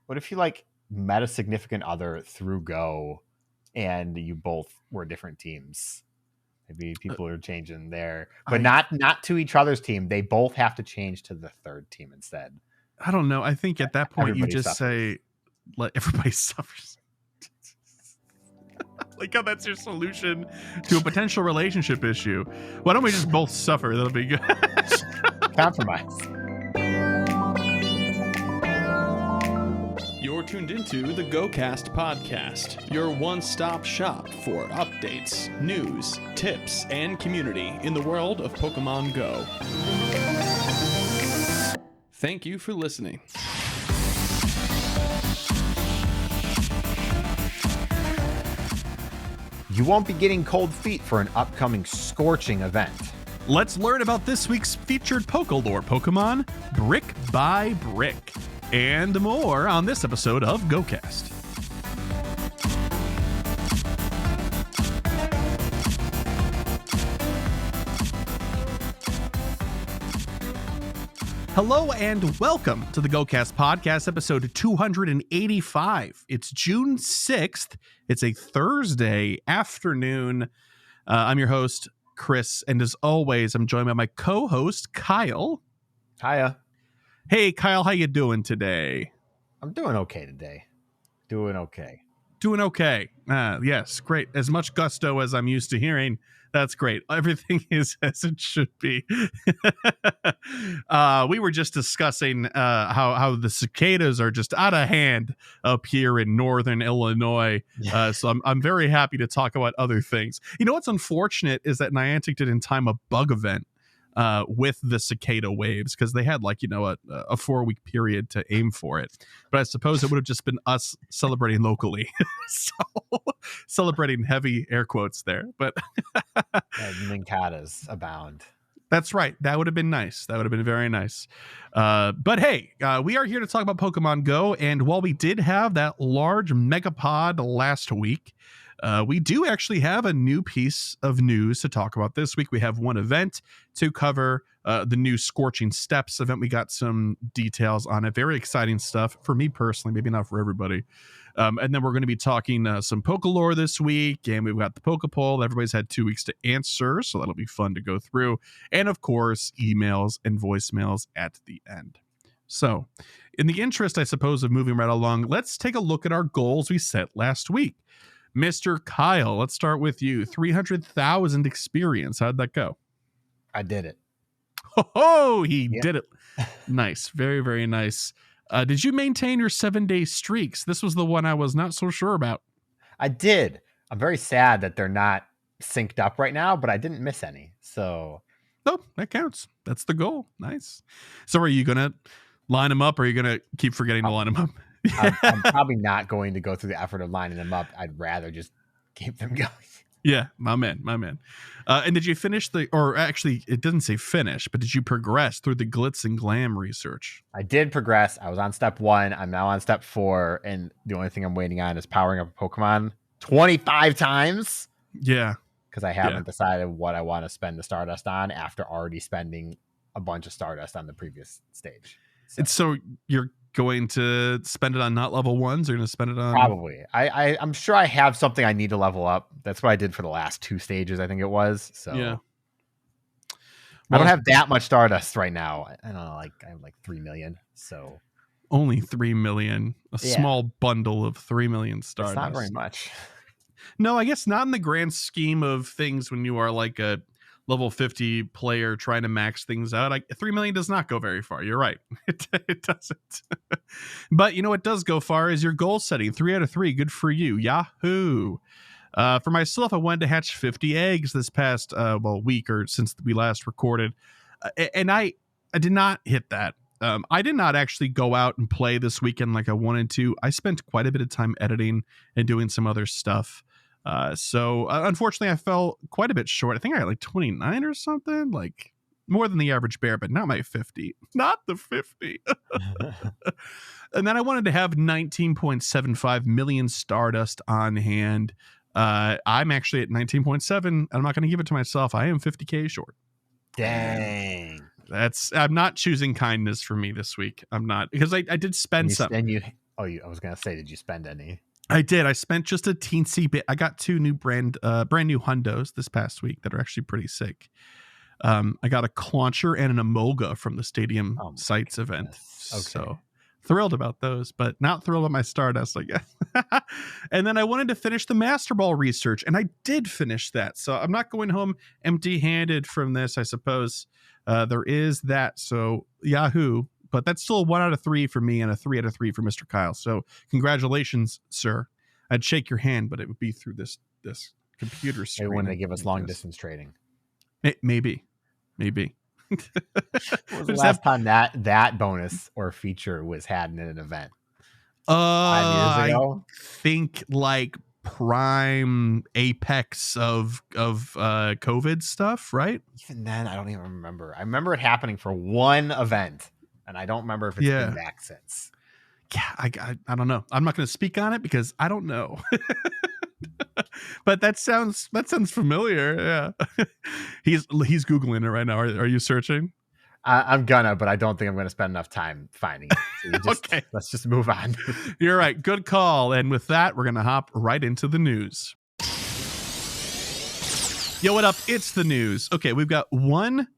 What if you like met a significant other through Go and you both were different teams? Maybe people are changing there, but not to each other's team. They both have to change to the third team instead. I don't know. I think at that point Everybody you just suffers. say, let everybody suffers. Like how that's your solution to a potential relationship issue. Why don't we just both suffer? That'll be good. Compromise. You're tuned into the GOCast podcast, your one-stop shop for updates, news, tips, and community in the world of Pokemon Go. Thank you for listening. You won't be getting cold feet for an upcoming Scorching event. Let's learn about this week's featured Pokélore Pokemon, brick by brick, and more on this episode of GOCast. Hello and welcome to the GOCast podcast, episode 285. It's June 6th. It's a Thursday afternoon. I'm your host, Chris, and as always, I'm joined by my co-host, Kyle. Hiya. Hey, Kyle, how you doing today? I'm doing okay today. Doing okay. Yes, great. As much gusto as I'm used to hearing. That's great. Everything is as it should be. We were just discussing how the cicadas are just out of hand up here in northern Illinois. So I'm very happy to talk about other things. You know what's unfortunate is that Niantic didn't time a bug event with the cicada waves, because they had a 4-week period to aim for it. But I suppose it would have just been us celebrating locally. So celebrating heavy air quotes there, but Mincadas abound. That's right. That would have been nice. That would have been very nice. But hey, we are here to talk about Pokemon Go. And while we did have that large megapod last week, we do actually have a new piece of news to talk about this week. We have one event to cover, the new Scorching Steps event. We got some details on it. Very exciting stuff for me personally, maybe not for everybody. And then we're going to be talking some Pokélore this week, and we've got the Poké Poll. Everybody's had 2 weeks to answer, so that'll be fun to go through. And of course, emails and voicemails at the end. So in the interest, I suppose, of moving right along, let's take a look at our goals we set last week. Mr. Kyle, let's start with you. 300,000 experience. How'd that go? I did it. Oh, he did it. Nice. Very, very nice. Did you maintain your 7-day streaks? This was the one I was not so sure about. I did. I'm very sad that they're not synced up right now, but I didn't miss any. So, oh, that counts. That's the goal. Nice. So are you going to line them up, or are you going to keep forgetting to line them up? I'm probably not going to go through the effort of lining them up. I'd rather just keep them going. Yeah, my man. And did you finish or actually, it doesn't say finish, but did you progress through the glitz and glam research? I did progress. I was on step 1. I'm now on step 4. And the only thing I'm waiting on is powering up a Pokemon 25 times. Yeah. Because I haven't decided what I want to spend the Stardust on after already spending a bunch of Stardust on the previous stage. So you're going to spend it on not level 1s, or going to spend it on probably I'm sure I have something I need to level up. That's what I did for the last 2 stages, I think it was. So yeah, I don't have that much Stardust right now. I don't know, I have 3 million. So only 3 million, small bundle of 3 million Stardust. It's not very much. No, I guess not in the grand scheme of things when you are like a level 50 player trying to max things out. 3 million does not go very far. You're right. It doesn't. But it does go far is your goal setting. 3 out of 3. Good for you. Yahoo. For myself, I wanted to hatch 50 eggs this past week, or since we last recorded. And I did not hit that. I did not actually go out and play this weekend like I wanted to. I spent quite a bit of time editing and doing some other stuff. So unfortunately, I fell quite a bit short. I think I got 29 or something, more than the average bear, but not my 50. Not the 50. And then I wanted to have 19.75 million Stardust on hand. I'm actually at 19.7, and I'm not going to give it to myself. I am 50K short. Dang. I'm not choosing kindness for me this week. I'm not, because I did spend something. And Oh, I was gonna say, did you spend any? I did. I spent just a teensy bit. I got 2 new brand new hundos this past week that are actually pretty sick. I got a Clauncher and an Emolga from the Stadium Sites event. Okay. So thrilled about those, but not thrilled about my Stardust, I guess. And then I wanted to finish the Master Ball research, and I did finish that. So I'm not going home empty-handed from this, I suppose. There is that. So Yahoo. But that's still a 1 out of 3 for me and a 3 out of 3 for Mr. Kyle. So congratulations, sir. I'd shake your hand, but it would be through this computer screen. Maybe when they give us long distance trading. Maybe. What was the last time that bonus or feature was had in an event? 5 years ago? I think like prime apex of COVID stuff, right? Even then, I don't even remember. I remember it happening for one event. And I don't remember if it's been back since. Yeah, I don't know. I'm not going to speak on it because I don't know. But that sounds familiar. Yeah, he's Googling it right now. Are you searching? I'm gonna, but I don't think I'm going to spend enough time finding it. So okay, let's just move on. You're right. Good call. And with that, we're going to hop right into the news. Yo, what up? It's the news. Okay, we've got one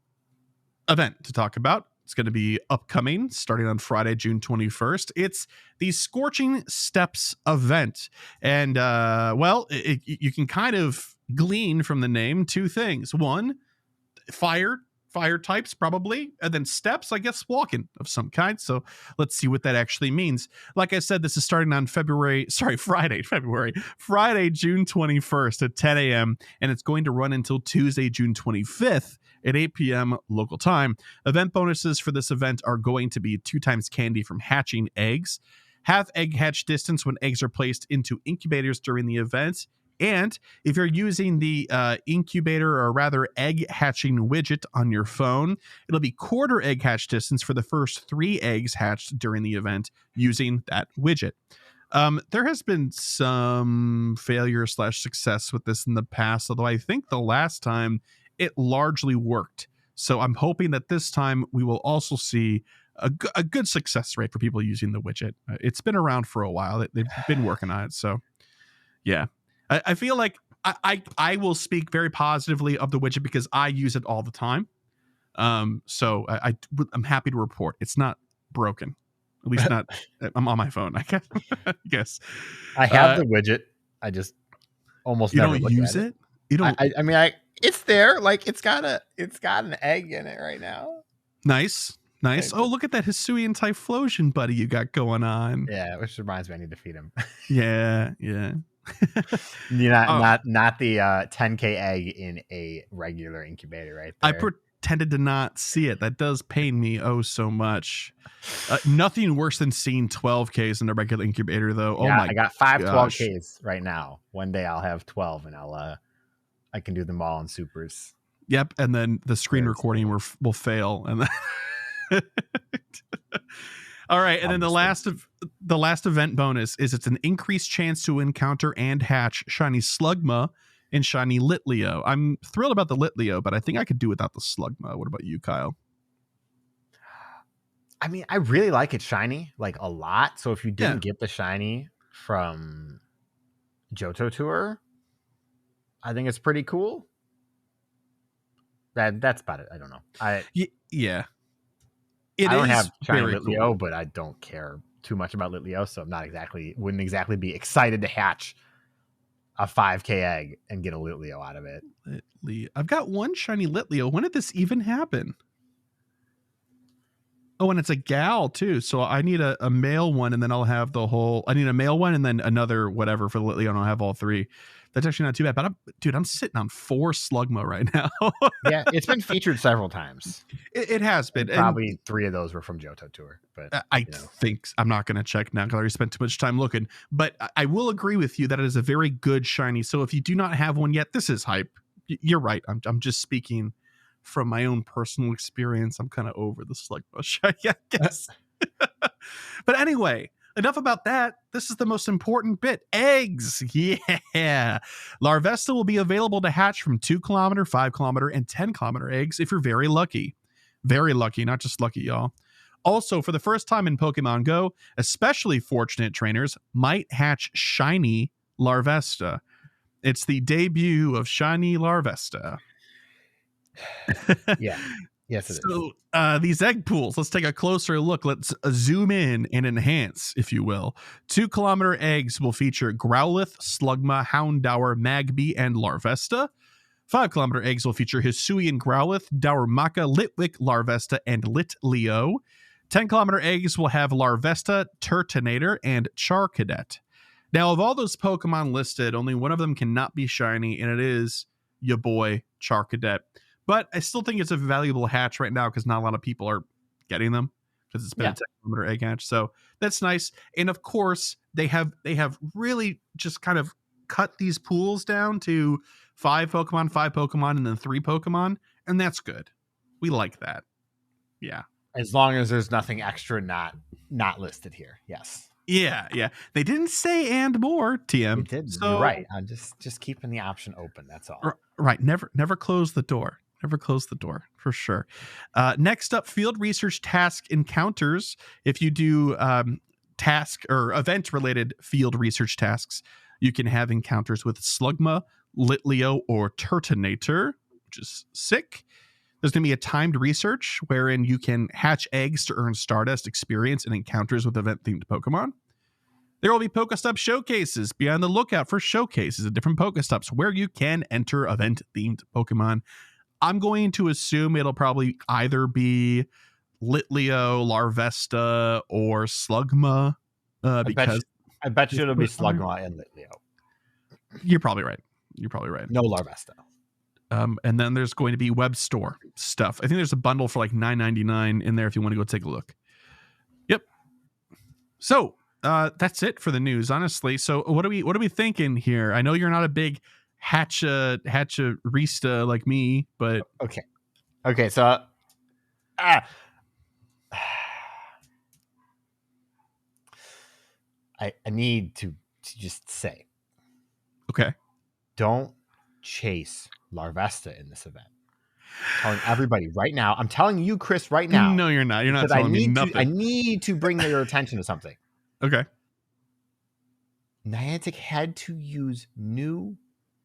event to talk about. It's going to be upcoming starting on Friday, June 21st. It's the Scorching Steps event. And, you can kind of glean from the name 2 things. One, fire types probably, and then steps, I guess, walking of some kind. So let's see what that actually means. Like I said, this is starting on Friday, June 21st at 10 a.m. And it's going to run until Tuesday, June 25th at 8 p.m. local time. Event bonuses for this event are going to be 2 times candy from hatching eggs, half egg hatch distance when eggs are placed into incubators during the event. And if you're using the incubator, or rather egg hatching widget on your phone, it'll be quarter egg hatch distance for the first 3 eggs hatched during the event using that widget. There has been some failure / success with this in the past, although I think the last time it largely worked. So I'm hoping that this time we will also see a good success rate for people using the widget. It's been around for a while. They've been working on it. So yeah, I feel like I will speak very positively of the widget because I use it all the time. So I'm happy to report it's not broken. At least not. I'm on my phone. I guess. I have the widget. I just almost never don't use it. You don't. I mean, it's there. Like it's got an egg in it right now. Nice. Oh, look at that Hisuian Typhlosion buddy you got going on. Yeah, which reminds me I need to feed him. Yeah. Not the 10K egg in a regular incubator, right there. I pretended to not see it. That does pain me so much. Nothing worse than seeing 12Ks in a regular incubator, though. Yeah, I got 5 12Ks right now. One day I'll have 12, and I can do them all in supers. Yep, and then the screen recording will fail, and then all right, and then the last event bonus is it's an increased chance to encounter and hatch shiny Slugma and shiny Litleo. I'm thrilled about the Litleo, but I think I could do without the Slugma. What about you, Kyle? I mean, I really like it shiny, like a lot. So if you didn't get the shiny from Johto Tour, I think it's pretty cool. That's about it. I don't know. Yeah. I don't have shiny Litleo, cool. But I don't care too much about Litleo, so I'm wouldn't exactly be excited to hatch a 5K egg and get a Litleo out of it. I've got 1 shiny Litleo. When did this even happen? Oh, and it's a gal too. So I need a male one, and then I'll have I need a male one and then another whatever for the Litleo, and I'll have all 3. That's actually not too bad. But I'm sitting on 4 Slugma right now. Yeah, it's been featured several times. It has been. And probably 3 of those were from Johto Tour. But I think I'm not going to check now because I already spent too much time looking. But I will agree with you that it is a very good shiny. So if you do not have one yet, this is hype. You're right. I'm just speaking from my own personal experience. I'm kind of over the Slugma shiny, I guess. But anyway, enough about that. This is the most important bit. Eggs. Yeah. Larvesta will be available to hatch from 2 kilometer, 5 kilometer, and 10 kilometer eggs if you're very lucky. Very lucky, not just lucky, y'all. Also, for the first time in Pokemon Go, especially fortunate trainers might hatch Shiny Larvesta. It's the debut of Shiny Larvesta. Yeah. Yes, it is. So these egg pools, let's take a closer look. Let's zoom in and enhance, if you will. 2 kilometer eggs will feature Growlithe, Slugma, Houndour, Magby, and Larvesta. 5 kilometer eggs will feature Hisuian Growlithe, Darumaka, Litwick, Larvesta, and Litleo. 10 kilometer eggs will have Larvesta, Turtonator, and Charcadet. Now, of all those Pokemon listed, only one of them cannot be shiny, and it is your boy Charcadet. But I still think it's a valuable hatch right now because not a lot of people are getting them because it's been a 10 kilometer egg hatch. So that's nice. And of course, they have really just kind of cut these pools down to 5 Pokemon, and then 3 Pokemon. And that's good. We like that. Yeah. As long as there's nothing extra not listed here. Yes. Yeah. They didn't say and more, TM. They did. So, you're right. I'm just keeping the option open. That's all. Right. Never close the door. Never close the door, for sure. Next up, field research task encounters. If you do task or event-related field research tasks, you can have encounters with Slugma, Litleo, or Turtonator, which is sick. There's going to be a timed research wherein you can hatch eggs to earn Stardust experience in encounters with event-themed Pokemon. There will be Pokestop showcases. Be on the lookout for showcases at different Pokestops where you can enter event-themed Pokemon. I'm going to assume it'll probably either be Litleo, Larvesta, or Slugma. Because I bet you it'll be Slugma and Litleo. You're probably right. No Larvesta. And then there's going to be web store stuff. I think there's a bundle for like $9.99 in there if you want to go take a look. Yep. So that's it for the news, honestly. So what are we thinking here? I know you're not a big Hatcherista like me, but okay. So, I need to just say, okay, don't chase Larvesta in this event. I'm telling everybody right now. I'm telling you, Chris, right now. No, you're not. You're not telling me nothing. I need to bring your attention to something. Okay. Niantic had to use new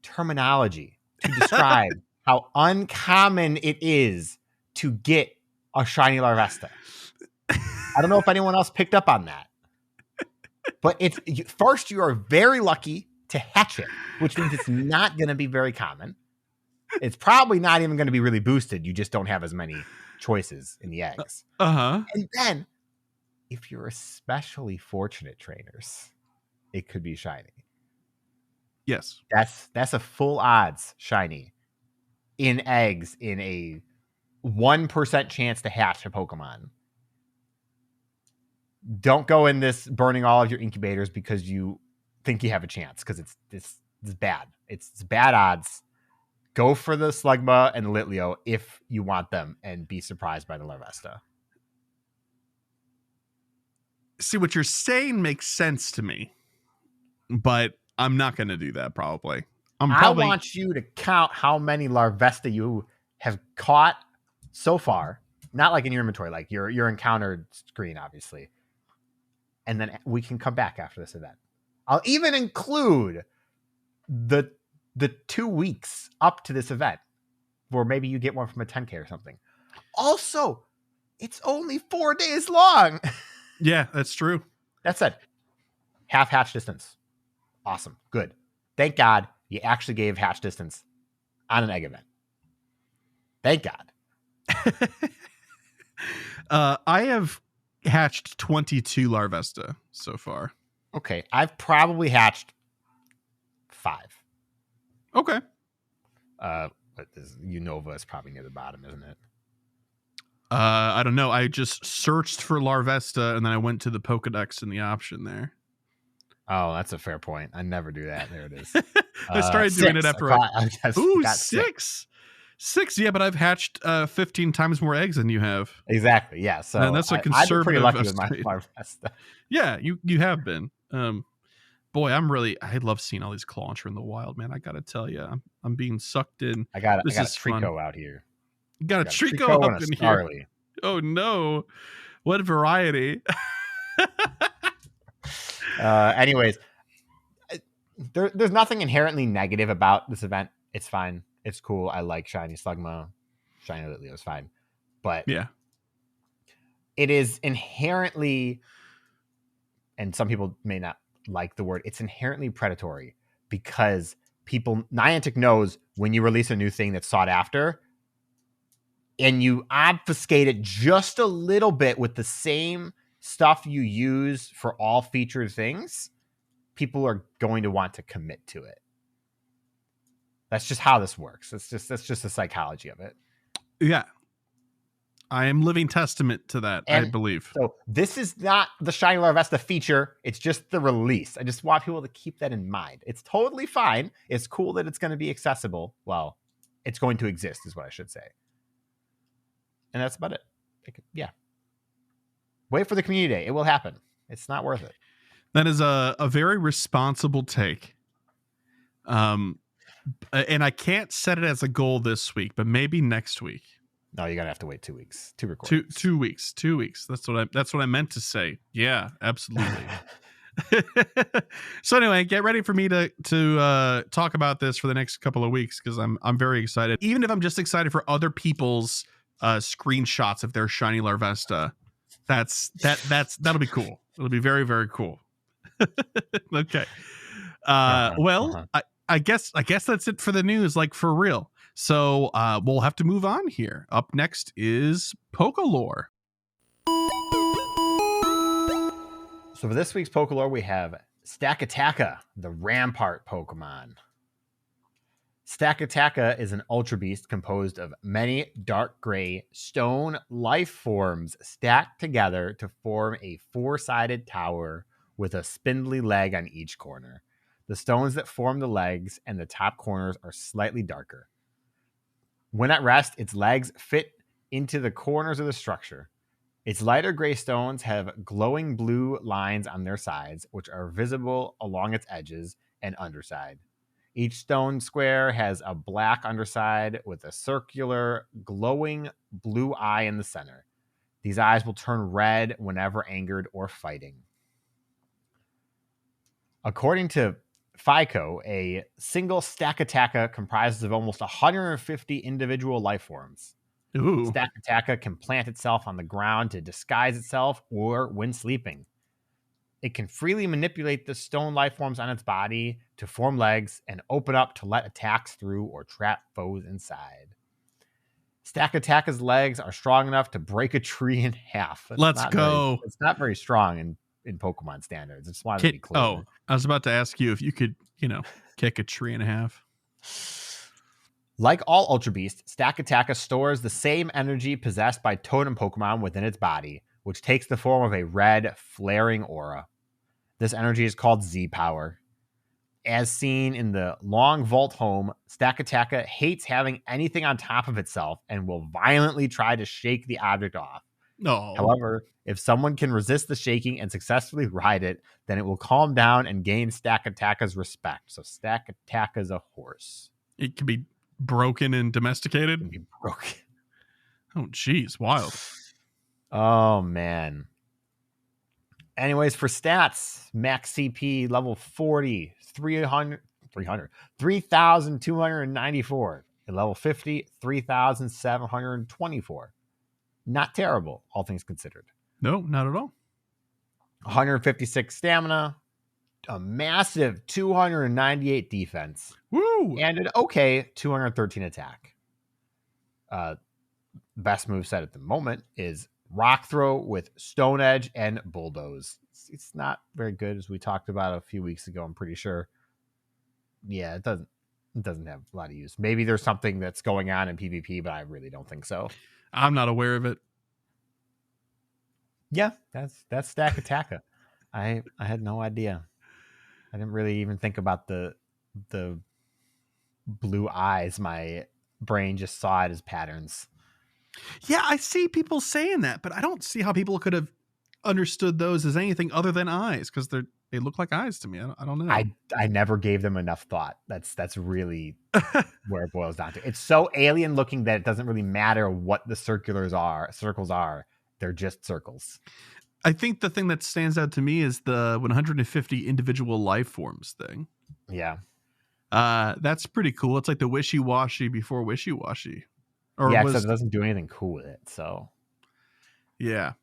terminology to describe how uncommon it is to get a shiny Larvesta. I don't know if anyone else picked up on that, but first you are very lucky to hatch it, which means it's not going to be very common. It's probably not even going to be really boosted. You just don't have as many choices in the eggs. And then if you're especially fortunate trainers, it could be shiny. Yes. That's a full odds shiny in eggs in a 1% chance to hatch a Pokemon. Don't go in this burning all of your incubators because you think you have a chance, because it's bad. It's bad odds. Go for the Slugma and Litleo if you want them and be surprised by the Larvesta. See, what you're saying makes sense to me, but I'm not going to do that probably. I want you to count how many Larvesta you have caught so far. Not like in your inventory, like your encountered screen, obviously. And then we can come back after this event. I'll even include the 2 weeks up to this event, where maybe you get one from a 10K or something. Also, it's only 4 days long. Yeah, that's true. That's it. Half hatch distance. Awesome. Good. Thank God you actually gave hatch distance on an egg event. Thank God. I have hatched 22 Larvesta so far. Okay. I've probably hatched 5. Okay. But Unova is probably near the bottom, isn't it? I don't know. I just searched for Larvesta and then I went to the Pokedex in the option there. Oh, that's a fair point. I never do that. There it is. I started doing it after I got 6. 6, yeah, but I've hatched 15 times more eggs than you have. Exactly, yeah. So and that's a conservative. I've been pretty lucky with my Larvesta. Yeah, you have been. Boy, I love seeing all these Clauncher in the wild, man. I gotta tell you, I'm being sucked in. I got a Trico out here. You got a Trico up in here. Oh no. What variety? Anyways, there's nothing inherently negative about this event. It's fine. It's cool. I like Shiny Slugma. Shiny Litleo is fine. But yeah, it is inherently, and some people may not like the word, it's inherently predatory because Niantic knows when you release a new thing that's sought after and you obfuscate it just a little bit with the same stuff you use for all featured things, people are going to want to commit to it. That's just how this works. That's just the psychology of it. Yeah. I am living testament to that, I believe. So this is not the Shiny Larvesta feature. It's just the release. I just want people to keep that in mind. It's totally fine. It's cool that it's going to be accessible. Well, it's going to exist is what I should say. And that's about it. Yeah. Wait for the community day. It will happen. It's not worth it. That is a very responsible take. And I can't set it as a goal this week, but maybe next week. No, you're gonna have to wait 2 weeks. 2 recordings. 2 weeks. 2 weeks. That's what I meant to say. Yeah, absolutely. So anyway, get ready for me to talk about this for the next couple of weeks because I'm very excited. Even if I'm just excited for other people's screenshots of their Shiny Larvesta, that'll be cool. It'll be very, very cool. Okay. I guess that's it for the news, like for real. So we'll have to move on here. Up next is Pokélore. So for this week's Pokélore, we have Stakataka, the Rampart Pokemon. Stakataka is an Ultra Beast composed of many dark gray stone life forms stacked together to form a 4-sided tower with a spindly leg on each corner. The stones that form the legs and the top corners are slightly darker. When at rest, its legs fit into the corners of the structure. Its lighter gray stones have glowing blue lines on their sides, which are visible along its edges and underside. Each stone square has a black underside with a circular, glowing blue eye in the center. These eyes will turn red whenever angered or fighting. According to FICO, a single Stakataka comprises of almost 150 individual life forms. Ooh. Stakataka can plant itself on the ground to disguise itself or when sleeping. It can freely manipulate the stone life forms on its body to form legs and open up to let attacks through or trap foes inside. Stakataka's legs are strong enough to break a tree in half. Let's go. It's not very strong in Pokemon standards. I just wanted to be clear. Oh, I was about to ask you if you could, kick a tree in half. Like all Ultra Beasts, Stakataka stores the same energy possessed by Totem Pokemon within its body, which takes the form of a red, flaring aura. This energy is called Z-Power. As seen in the Long Vault home, Stakataka hates having anything on top of itself and will violently try to shake the object off. No. However, if someone can resist the shaking and successfully ride it, then it will calm down and gain Stakataka's respect. So Stakataka's a horse. It can be broken and domesticated? It can be broken. Oh, geez. Wild. Oh, man. Anyways, for stats, max CP level 40, 3,294. At level 50, 3,724. Not terrible, all things considered. No, not at all. 156 stamina, a massive 298 defense. Woo! And an okay 213 attack. Best moveset at the moment is Rock Throw with Stone Edge and Bulldoze. It's not very good, as we talked about a few weeks ago, I'm pretty sure. Yeah, it doesn't have a lot of use. Maybe there's something that's going on in PvP, but I really don't think so. I'm not aware of it. Yeah, that's Stakataka. I had no idea. I didn't really even think about the blue eyes. My brain just saw it as patterns. Yeah, I see people saying that, but I don't see how people could have understood those as anything other than eyes, because they look like eyes to me. I don't know. I never gave them enough thought. That's really where it boils down to. It's so alien looking that it doesn't really matter what the circles are. They're just circles. I think the thing that stands out to me is the 150 individual life forms thing. Yeah. That's pretty cool. It's like the wishy-washy before wishy-washy. Or yeah, except it doesn't do anything cool with it. So yeah.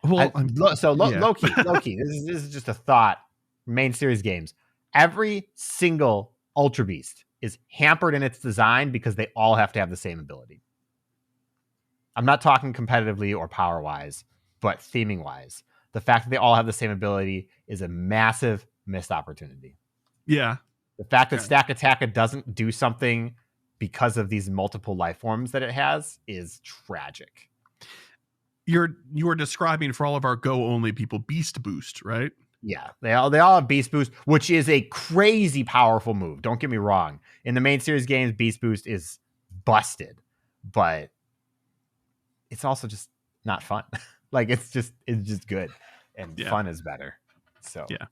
Well, low-key. This is just a thought. Main series games. Every single Ultra Beast is hampered in its design because they all have to have the same ability. I'm not talking competitively or power-wise, but theming-wise. The fact that they all have the same ability is a massive missed opportunity. Yeah. The fact that Stack Attack doesn't do something because of these multiple life forms that it has is tragic. You are describing for all of our Go only people Beast Boost, right? Yeah, they all have Beast Boost, which is a crazy powerful move. Don't get me wrong. In the main series games, Beast Boost is busted, but it's also just not fun. Like it's just good, and fun is better. So yeah,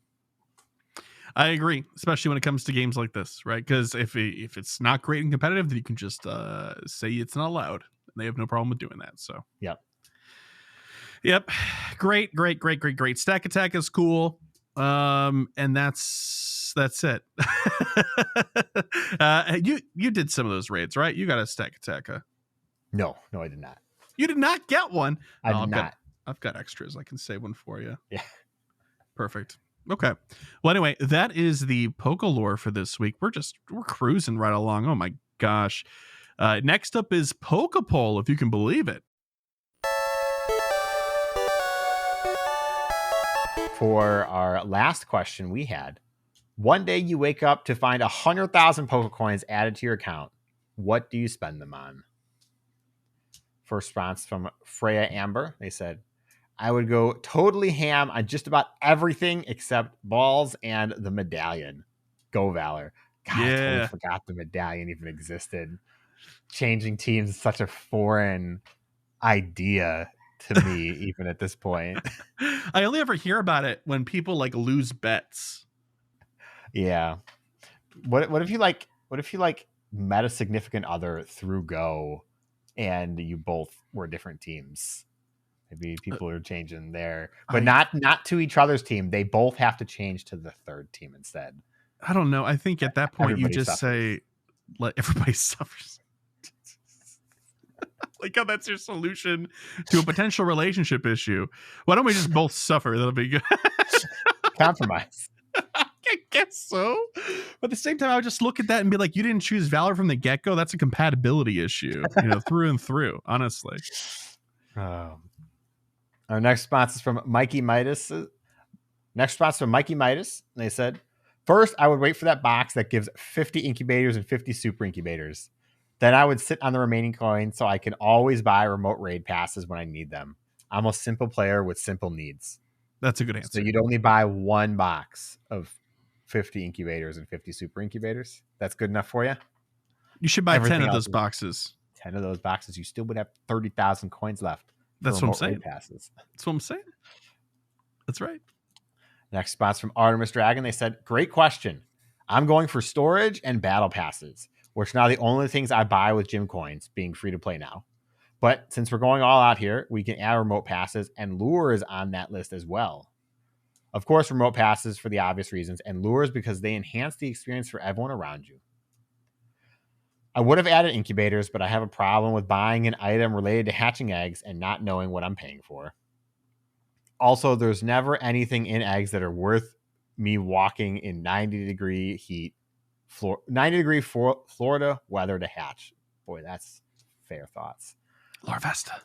I agree, especially when it comes to games like this, right? Because if it's not great and competitive, then you can just say it's not allowed, and they have no problem with doing that. So Yep. Great. Stack Attack is cool. And that's it. You did some of those raids, right? You got a Stack Attack. No, I did not. You did not get one. I did not. I've got extras. I can save one for you. Yeah. Perfect. Okay. Well, anyway, that is the Pokélore for this week. We're cruising right along. Oh my gosh. Next up is Poké Poll, if you can believe it. For our last question we had, one day you wake up to find 100,000 Pokecoins added to your account. What do you spend them on? First response from Freya Amber. They said, I would go totally ham on just about everything except balls and the medallion. Go Valor. God, I totally forgot the medallion even existed. Changing teams is such a foreign idea to me, even at this point. I only ever hear about it when people like lose bets. Yeah. What if you met a significant other through Go and you both were different teams? Maybe people are changing there, but not to each other's team. They both have to change to the third team instead. I don't know. I think at that point Everybody you just suffers. say, let everybody suffers. Like how that's your solution to a potential relationship issue. Why don't we just both suffer? That'll be good. Compromise. I guess so. But at the same time, I would just look at that and be like, you didn't choose Valor from the get-go. That's a compatibility issue, through and through, honestly. Our next response is from Mikey Midas. They said, first, I would wait for that box that gives 50 incubators and 50 super incubators. Then I would sit on the remaining coins so I can always buy remote raid passes when I need them. I'm a simple player with simple needs. That's a good answer. So you'd only buy one box of 50 incubators and 50 super incubators. That's good enough for you? You should buy 10 of those boxes. 10 of those boxes. You still would have 30,000 coins left. That's what I'm saying. Passes. That's what I'm saying. That's right. Next spot's from Artemis Dragon. They said, great question. I'm going for storage and battle passes, which are now the only things I buy with gym coins, being free to play now. But since we're going all out here, we can add remote passes, and lure is on that list as well. Of course, remote passes for the obvious reasons, and lures because they enhance the experience for everyone around you. I would have added incubators, but I have a problem with buying an item related to hatching eggs and not knowing what I'm paying for. Also, there's never anything in eggs that are worth me walking in 90-degree heat, 90-degree Florida weather to hatch. Boy, that's fair thoughts. Larvesta.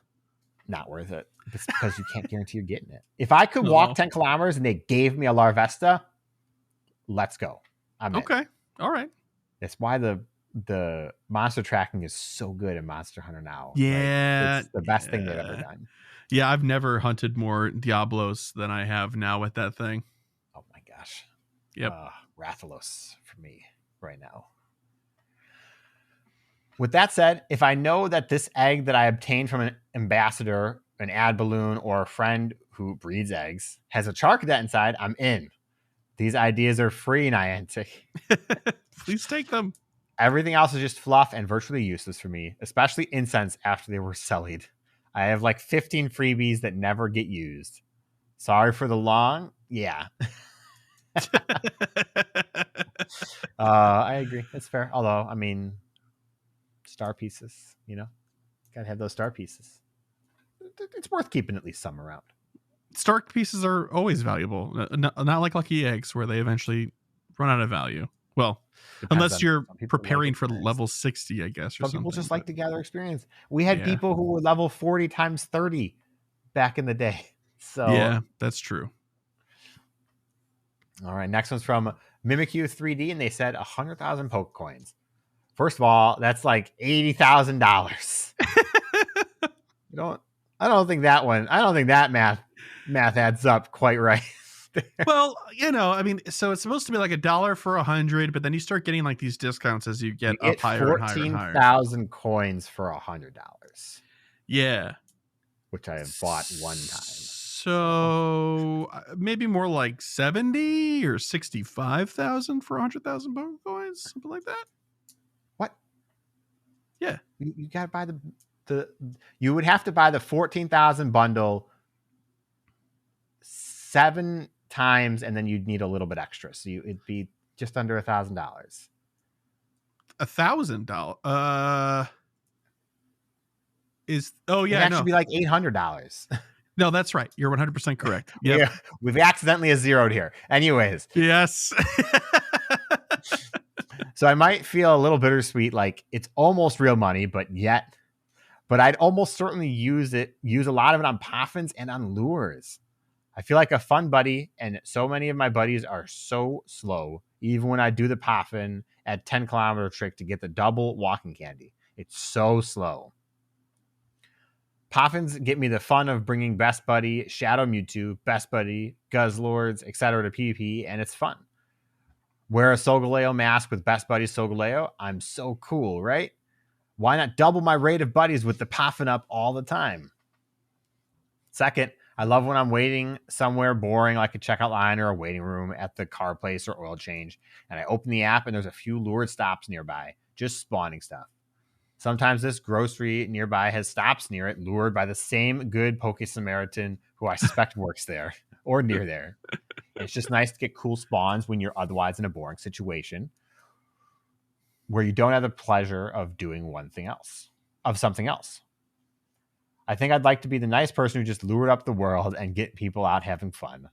Not worth it because you can't guarantee you're getting it. If I could walk 10 kilometers and they gave me a Larvesta, let's go. I'm okay. in. All right. That's why the monster tracking is so good in Monster Hunter now. Yeah. It's the best thing they've ever done. Yeah, I've never hunted more Diablos than I have now with that thing. Oh my gosh. Yep. Rathalos for me right now. With that said, if I know that this egg that I obtained from an ambassador, an ad balloon, or a friend who breeds eggs has a Charcadet inside, I'm in. These ideas are free, Niantic. Please take them. Everything else is just fluff and virtually useless for me, especially incense after they were sullied. I have like 15 freebies that never get used. Sorry for the long. Yeah. I agree. It's fair. Although, I mean, star pieces, gotta have those star pieces. It's worth keeping at least some around. Star pieces are always valuable. Not like lucky eggs where they eventually run out of value. Well, unless you're preparing for level 60, I guess. Some people just like to gather experience. We had people who were level 40 times 30 back in the day. So yeah, that's true. All right, next one's from Mimikyu 3D, and they said 100,000 Poke Coins. First of all, that's like $80,000. I don't think that math adds up quite right. Well, I mean, so it's supposed to be like $1 for 100, but then you start getting like these discounts as you get up higher and higher. 14,000 coins for $100. Yeah, which I have bought one time. So maybe more like 70 or 65,000 for 100,000 Poke Coins, something like that. What? Yeah, you gotta buy you would have to buy the 14,000 bundle 7 times, and then you'd need a little bit extra, so it'd be just under $1,000. $1,000 is it should be like $800. No, that's right. You're 100% correct. Yeah, we've accidentally zeroed here. Anyways, yes. So I might feel a little bittersweet, like it's almost real money, but I'd almost certainly use a lot of it on Poffins and on lures. I feel like a fun buddy, and so many of my buddies are so slow, even when I do the Poffin at 10-kilometer trick to get the double walking candy. It's so slow. Poffins get me the fun of bringing Best Buddy, Shadow Mewtwo, Best Buddy, Guzzlords, etc. to PvP, and it's fun. Wear a Solgaleo mask with Best Buddy Solgaleo. I'm so cool, right? Why not double my rate of buddies with the Poffin up all the time? Second, I love when I'm waiting somewhere boring like a checkout line or a waiting room at the car place or oil change, and I open the app and there's a few lured stops nearby, just spawning stuff. Sometimes this grocery nearby has stops near it, lured by the same good Poke Samaritan who I suspect works there or near there. It's just nice to get cool spawns when you're otherwise in a boring situation where you don't have the pleasure of doing something else. I think I'd like to be the nice person who just lured up the world and get people out having fun.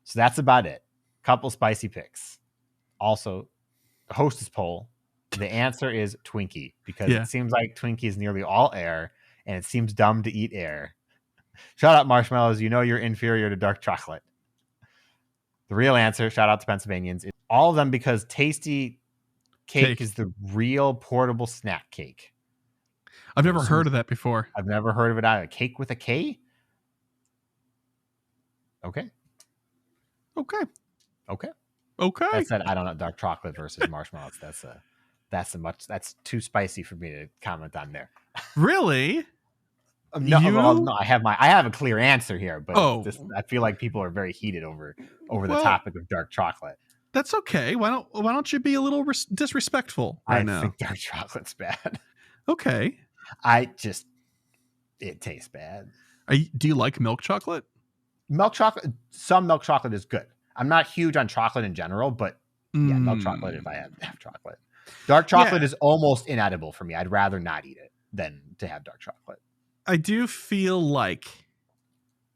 So that's about it. Couple spicy picks. Also, the hostess poll. The answer is Twinkie, because it seems like Twinkie is nearly all air, and it seems dumb to eat air. Shout out marshmallows. You're inferior to dark chocolate. The real answer, shout out to Pennsylvanians, is all of them, because Tasty cake is the real portable snack cake. I've never heard of that before. I've never heard of it either. Cake with a K? Okay. That said, I don't know. Dark chocolate versus marshmallows. That's too spicy for me to comment on there. Really? No, I have a clear answer here, but I feel like people are very heated over the topic of dark chocolate. That's okay. Why don't you be a little disrespectful right now? I think dark chocolate's bad. Okay. It tastes bad. Do you like milk chocolate? Some milk chocolate is good. I'm not huge on chocolate in general, but milk chocolate if I have chocolate. Dark chocolate is almost inedible for me. I'd rather not eat it than to have dark chocolate. I do feel like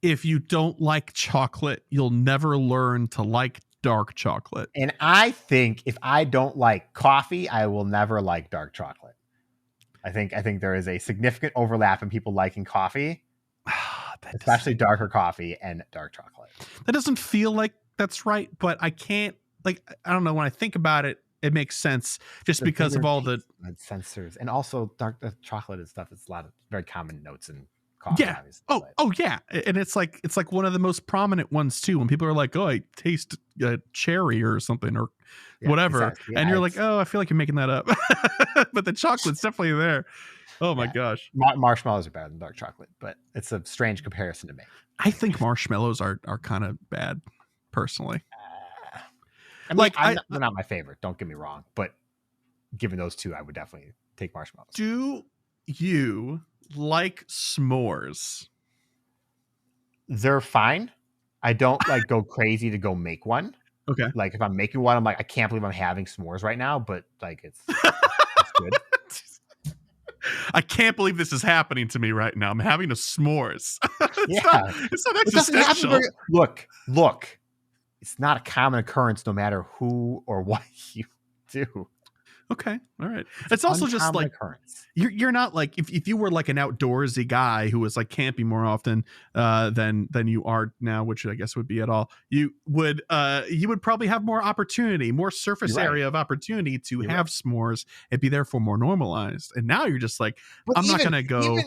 if you don't like chocolate, you'll never learn to like dark chocolate. And I think if I don't like coffee, I will never like dark chocolate. I think there is a significant overlap in people liking coffee, especially darker coffee and dark chocolate. That doesn't feel like that's right, but I can't, I don't know, when I think about it, it makes sense just because of all the sensors, and also dark chocolate and stuff. It's a lot of very common notes in coffee. Yeah. Yeah. And it's like one of the most prominent ones too. When people are like, "Oh, I taste cherry or something or whatever," exactly. And you're like, "Oh, I feel like you're making that up," but the chocolate's definitely there. Oh my gosh. Marshmallows are better than dark chocolate, but it's a strange comparison to make. I think marshmallows are kind of bad, personally. They're not my favorite. Don't get me wrong, but given those two, I would definitely take marshmallows. Do you like s'mores? They're fine. I don't like go crazy to go make one. Okay. Like if I'm making one, I'm like, I can't believe I'm having s'mores right now, but like it's good. I can't believe this is happening to me right now. I'm having a s'mores. It's not It doesn't happen existential. look. It's not a common occurrence no matter who or what you do. Okay. All right. It's also just like occurrence. you're not like if you were like an outdoorsy guy who was like camping more often than you are now, which I guess would be at all, you would probably have more opportunity, more surface area of opportunity to have s'mores and be therefore more normalized. And now you're just like, but I'm not gonna go.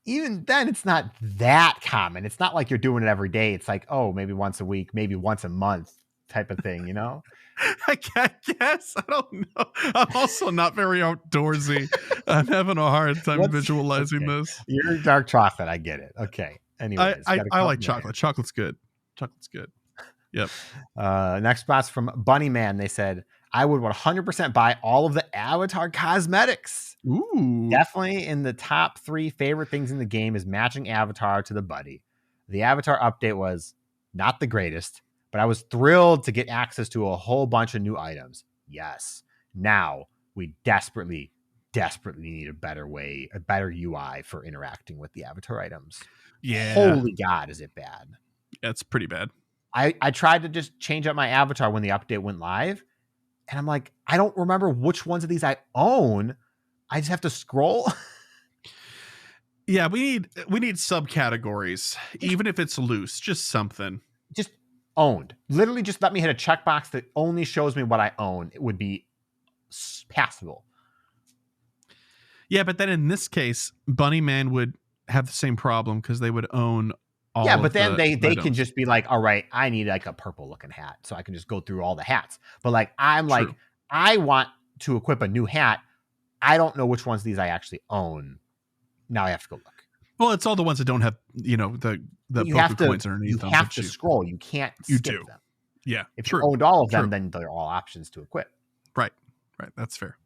Even then, it's not that common. It's not like you're doing it every day. It's like, oh, maybe once a week, maybe once a month type of thing, you know? I guess. I don't know. I'm also not very outdoorsy. I'm having a hard time visualizing this. You're dark chocolate. I get it. Okay. Anyways, I like chocolate. Chocolate's good. Chocolate's good. Yep. Next spot's from Bunny Man. They said, I would 100% buy all of the Avatar cosmetics. Ooh. Definitely in the top 3 favorite things in the game is matching Avatar to the buddy. The Avatar update was not the greatest, but I was thrilled to get access to a whole bunch of new items. Yes. Now we desperately need a better UI for interacting with the Avatar items. Yeah. Holy God, is it bad? Yeah, it's pretty bad. I tried to just change up my avatar when the update went live, and I'm like, I don't remember which ones of these I own. I just have to scroll. Yeah, we need subcategories, even if it's loose, just something. Just owned. Literally just let me hit a checkbox that only shows me what I own. It would be passable. Yeah, but then in this case, Bunny Man would have the same problem because they would own all but then they items. can just be like, all right, I need like a purple looking hat. So I can just go through all the hats. But like, I'm True. like, I want to equip a new hat. I don't know which ones of these I actually own. Now I have to go look. Well, it's all the ones that don't have, the Poké coins underneath them. You have to scroll. You can't skip them. Yeah. If true. you owned all of them, then they're all options to equip. Right. That's fair.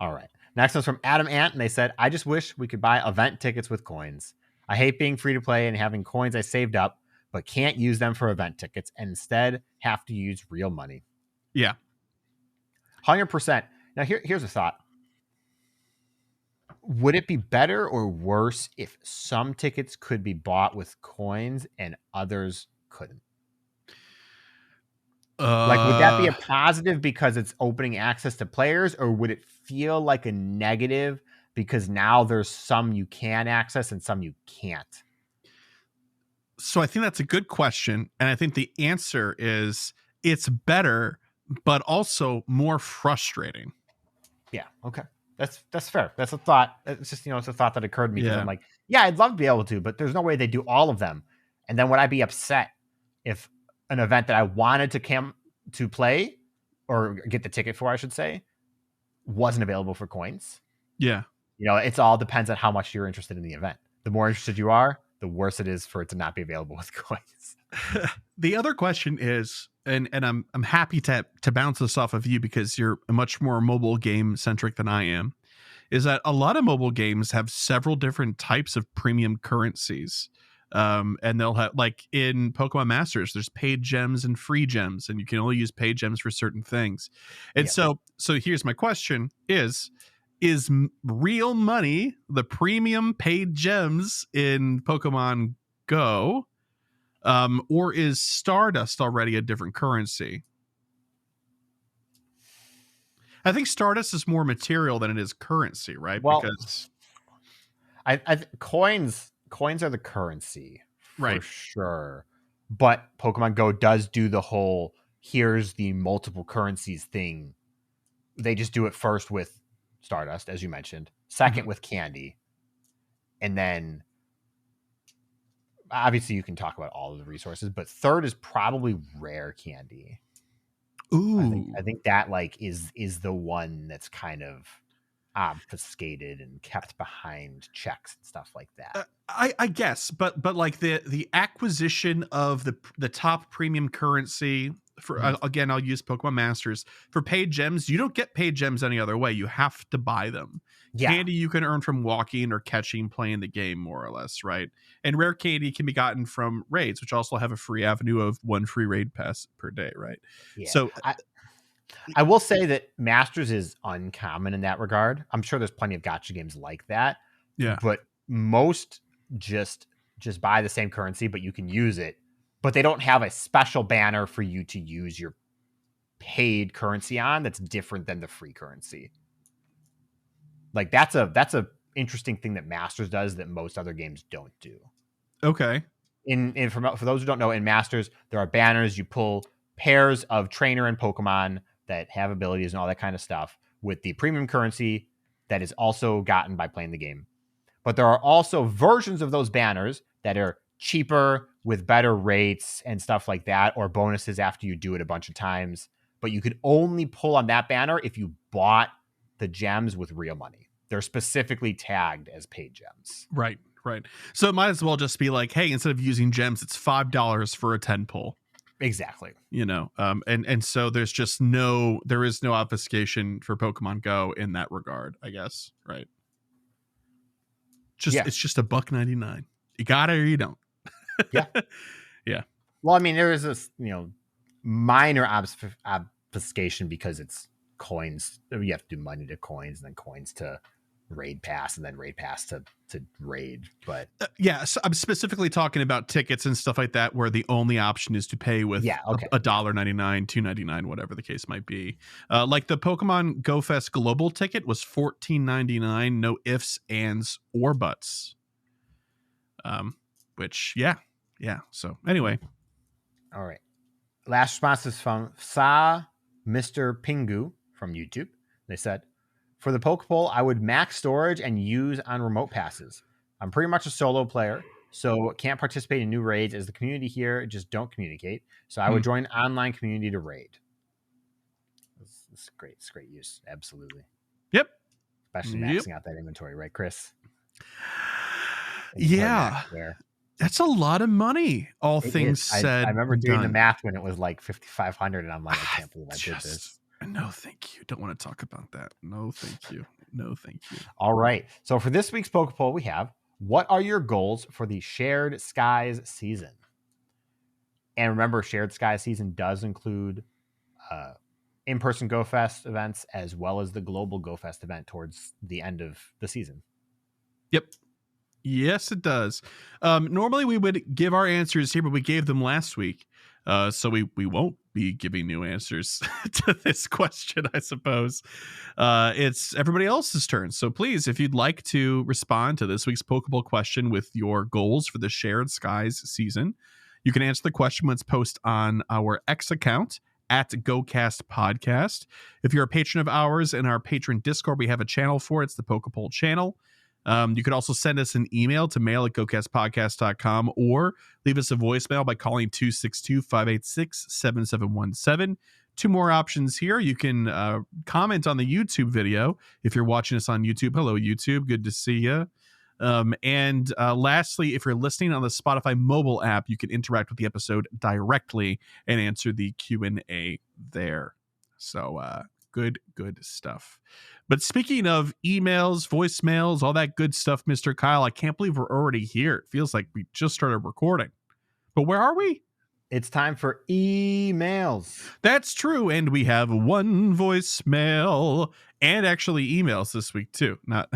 All right. Next one's from Adam Ant, and they said, I just wish we could buy event tickets with coins. I hate being free to play and having coins I saved up, but can't use them for event tickets and instead have to use real money. Yeah. 100%. Now, here's a thought. Would it be better or worse if some tickets could be bought with coins and others couldn't? Like, would that be a positive because it's opening access to players, or would it feel like a negative because now there's some you can access and some you can't? So I think that's a good question. And I think the answer is it's better, but also more frustrating. Yeah. Okay. That's fair. That's a thought. It's just, it's a thought that occurred to me because Yeah. I'm like, yeah, I'd love to be able to, but there's no way they do all of them. And then would I be upset if an event that I wanted to play or get the ticket for, I should say, wasn't available for coins? Yeah. It's all depends on how much you're interested in the event. The more interested you are, the worse it is for it to not be available with coins. The other question is, and I'm happy to bounce this off of you because you're much more mobile game centric than I am, is that a lot of mobile games have several different types of premium currencies. And they'll have, like in Pokemon Masters, there's paid gems and free gems, and you can only use paid gems for certain things. And so here's my question is real money the premium paid gems in Pokemon Go, or is Stardust already a different currency? I think Stardust is more material than it is currency, right? Well, because I coins are the currency for right. sure. But Pokemon Go does do the whole here's the multiple currencies thing. They just do it first with Stardust, as you mentioned, second with Candy, and then obviously you can talk about all of the resources, but third is probably rare candy. Ooh. I think that like is the one that's kind of obfuscated and kept behind checks and stuff like that. I guess, but like the acquisition of the top premium currency again, I'll use Pokemon Masters. For paid gems, you don't get paid gems any other way. You have to buy them. Yeah. Candy you can earn from walking or catching, playing the game, more or less, right? And rare candy can be gotten from raids, which also have a free avenue of 1 free raid pass per day, right? Yeah. So I will say that Masters is uncommon in that regard. I'm sure there's plenty of gacha games like that. yeah, But most just buy the same currency, but you can use it. But they don't have a special banner for you to use your paid currency on that's different than the free currency. Like that's a interesting thing that Masters does that most other games don't do. okay. For those who don't know, in Masters, there are banners. You pull pairs of trainer and Pokemon that have abilities and all that kind of stuff with the premium currency that is also gotten by playing the game. But there are also versions of those banners that are cheaper with better rates and stuff like that, or bonuses after you do it a bunch of times. But you could only pull on that banner if you bought the gems with real money. They're specifically tagged as paid gems. Right. So it might as well just be like, hey, instead of using gems, it's $5 for a 10 pull. Exactly. And so there is no obfuscation for Pokemon Go in that regard, I guess. Right. It's just $1.99. You got it or you don't. Yeah. Yeah. Well, I mean, there is this, minor obfuscation because it's coins. You have to do money to coins and then coins to raid pass and then raid pass to raid. But so I'm specifically talking about tickets and stuff like that, where the only option is to pay with $1.99, $2.99, whatever the case might be. Like the Pokemon Go Fest global ticket was $14.99, no ifs, ands, or buts. Which yeah. So anyway, all right. Last response is from Sa Mr. Pingu from YouTube. They said, for the Poké Poll, I would max storage and use on remote passes. I'm pretty much a solo player, so can't participate in new raids as the community here just don't communicate. So I would join online community to raid. It's great. It's great use. Absolutely. Yep. Especially maxing out that inventory, right, Chris? Yeah. That's a lot of money, all things said. I remember doing the math when it was like 5,500, and I'm like, I can't believe I did this. No, thank you. Don't want to talk about that. No, thank you. All right. So for this week's Poké Poll, we have, what are your goals for the Shared Skies season? And remember, Shared Skies season does include in-person Go Fest events as well as the global Go Fest event towards the end of the season. Yep. Yes, it does. Normally we would give our answers here, but we gave them last week. So we won't be giving new answers to this question, I suppose. It's everybody else's turn. So please, if you'd like to respond to this week's Poké Poll question with your goals for the Shared Skies season, you can answer the question when it's posted on our X account at GOCast Podcast. If you're a patron of ours in our patron Discord, we have a channel for it. It's the Poké Poll channel. You could also send us an email to mail@gocastpodcast.com or leave us a voicemail by calling 262-586-7717. Two more options here. You can comment on the YouTube video if you're watching us on YouTube. Hello, YouTube. Good to see you. And lastly, if you're listening on the Spotify mobile app, you can interact with the episode directly and answer the Q&A there. So good stuff. But speaking of emails, voicemails, all that good stuff, Mr. Kyle, I can't believe we're already here. It feels like we just started recording. But where are we? It's time for emails. That's true. And we have one voicemail and actually emails this week, too. Not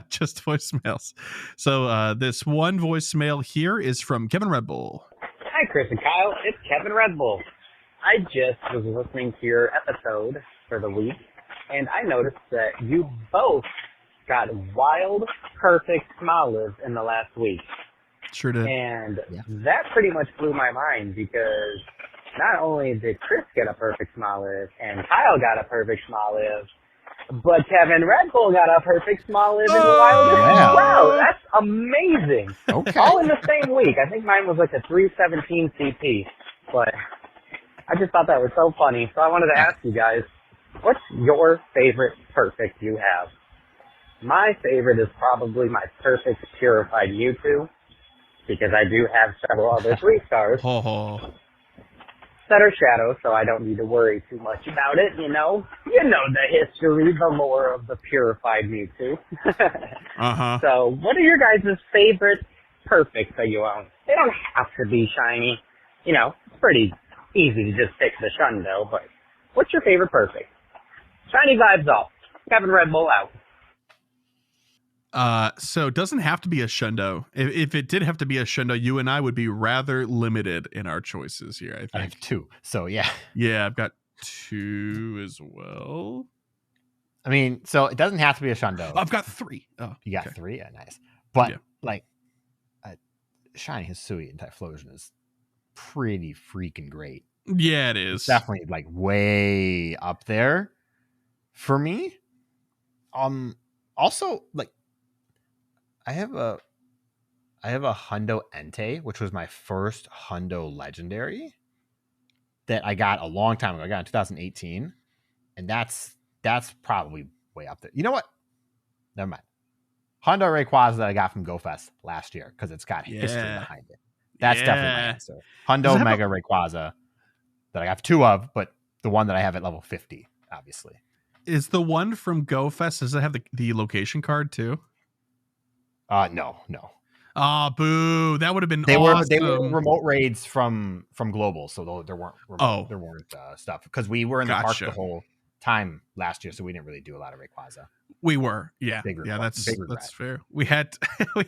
just voicemails. So this one voicemail here is from Kevin Red Bull. Hi, Chris and Kyle. It's Kevin Red Bull. I just was listening to your episode for the week, and I noticed that you both got wild, perfect smile lives in the last week. Sure did. And that pretty much blew my mind because not only did Chris get a perfect smile live and Kyle got a perfect smile live, but Kevin Red Bull got a perfect smile live in the wild as well. That's amazing. Okay. All in the same week. I think mine was like a 317 CP, but I just thought that was so funny. So I wanted to ask you guys, what's your favorite perfect you have? My favorite is probably my perfect purified Mewtwo, because I do have several other 3 stars. that are shadow, so I don't need to worry too much about it, you know. You know the history, the lore of the purified Mewtwo. Uh-huh. So, what are your guys' favorite perfects that you own? They don't have to be shiny. You know, it's pretty easy to just pick the Shundo, but what's your favorite perfect? Shiny vibes off. Kevin Red Bull out. So it doesn't have to be a Shundo. If it did have to be a Shundo, you and I would be rather limited in our choices here, I think. I have 2, so yeah. Yeah, I've got 2 as well. I mean, so it doesn't have to be a Shundo. I've got 3. Oh, You got okay. 3? Yeah, nice. But, Yeah. like, Shiny Hisui and Typhlosion is pretty freaking great. Yeah, it is. It's definitely, like, way up there for me. Also, like, I have a Hundo Entei, which was my first Hundo Legendary that I got a long time ago. I got in 2018, and that's probably way up there. You know what? Never mind. Hundo Rayquaza that I got from GoFest last year because it's got history behind it. That's definitely my answer. Hundo Mega Rayquaza that I have 2 of, but the one that I have at level 50, obviously. Is the one from GoFest, does it have the location card too? No. Ah, boo! That would have been They awesome. were remote raids from Global, so there weren't stuff because we were in the park the whole time last year, so we didn't really do a lot of Rayquaza. We were, yeah, that's fair.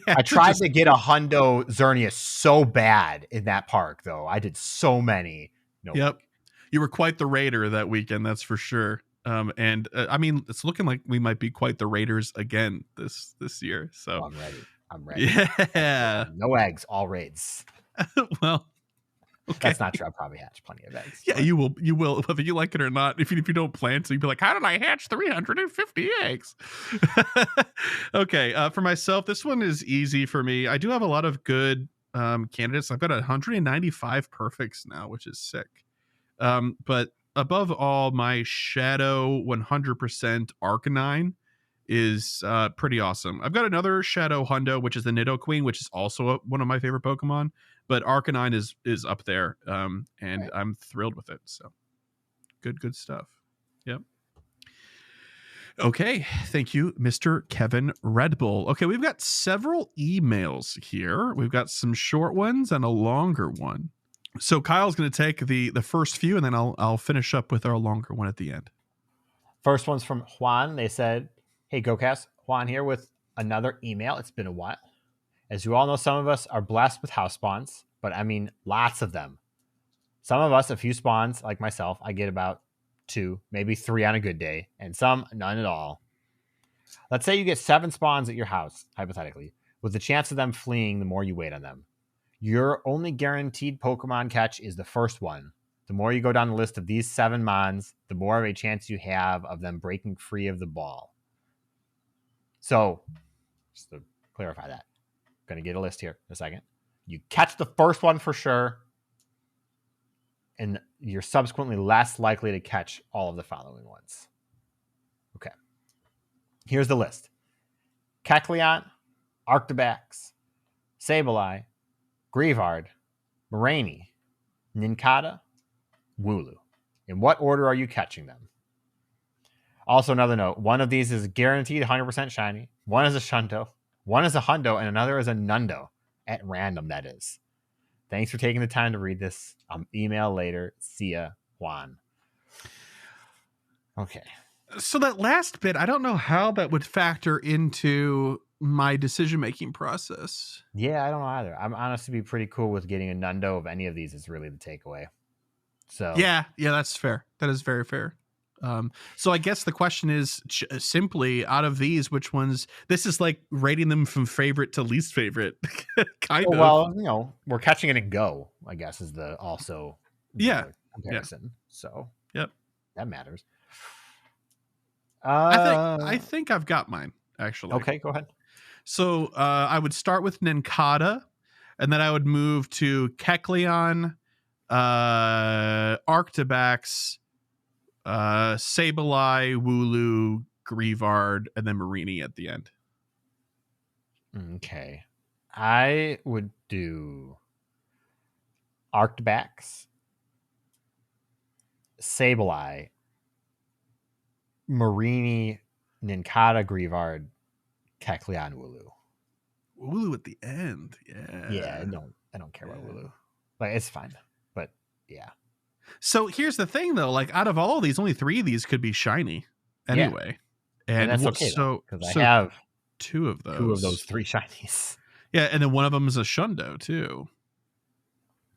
I tried to get a Hundo Xerneas so bad in that park, though. I did so many. Yep, you were quite the raider that weekend, that's for sure. And I mean, it's looking like we might be quite the raiders again this year. So I'm ready. Yeah. No eggs, all raids. Well, okay. That's not true. I'll probably hatch plenty of eggs. Yeah, you will, whether you like it or not. If you don't plan to, you'd be like, how did I hatch 350 eggs? Okay. For myself, this one is easy for me. I do have a lot of good candidates. I've got 195 perfects now, which is sick. But above all, my Shadow 100% Arcanine is pretty awesome. I've got another Shadow Hundo, which is the Nidoqueen, which is also one of my favorite Pokemon. But Arcanine is up there, and right. I'm thrilled with it. So good stuff. Yep. Okay, thank you, Mr. Kevin Red Bull. Okay, we've got several emails here. We've got some short ones and a longer one. So Kyle's going to take the first few, and then I'll finish up with our longer one at the end. First one's from Juan. They said, "Hey, GoCast, Juan here with another email. It's been a while. As you all know, some of us are blessed with house spawns, but I mean lots of them. Some of us, a few spawns, like myself, I get about 2, maybe 3 on a good day, and some none at all. Let's say you get 7 spawns at your house, hypothetically, with the chance of them fleeing the more you wait on them. Your only guaranteed Pokemon catch is the first one. The more you go down the list of these 7 mons, the more of a chance you have of them breaking free of the ball." So, just to clarify that, going to get a list here in a second. You catch the first one for sure, and you're subsequently less likely to catch all of the following ones. Okay. Here's the list. Kecleon, Arctibax, Sableye, Greavard, Moraine, Nincada, Wooloo. In what order are you catching them? Also, another note. One of these is guaranteed 100% shiny. One is a Shundo. One is a Hundo, and another is a Nundo. At random, that is. Thanks for taking the time to read this. Email later. See ya, Juan. Okay. So that last bit, I don't know how that would factor into my decision-making process. Yeah, I don't know either. I'm honestly be pretty cool with getting a Nundo of any of these is really the takeaway. So yeah, that's fair. That is very fair. So I guess the question is simply, out of these, which ones? This is like rating them from favorite to least favorite, kind of. Well, you know, we're catching it in Go, I guess, is the also comparison. Yeah. So yep, that matters. I think I've got mine actually. Okay, go ahead. So I would start with Nincada, and then I would move to Kecleon, Arctibax, Sableye, Wooloo, Greavard, and then Moraine at the end. Okay. I would do Arctibax, Sableye, Marini, Nincada, Grievard, Kecleon, Wooloo. Wooloo at the end. Yeah, I don't care about Wooloo. Like, it's fine. But yeah. So here's the thing though, like out of all of these, only 3 of these could be shiny anyway. And that's okay because I have 2 of those. 2 of those 3 shinies. Yeah, and then one of them is a Shundo too.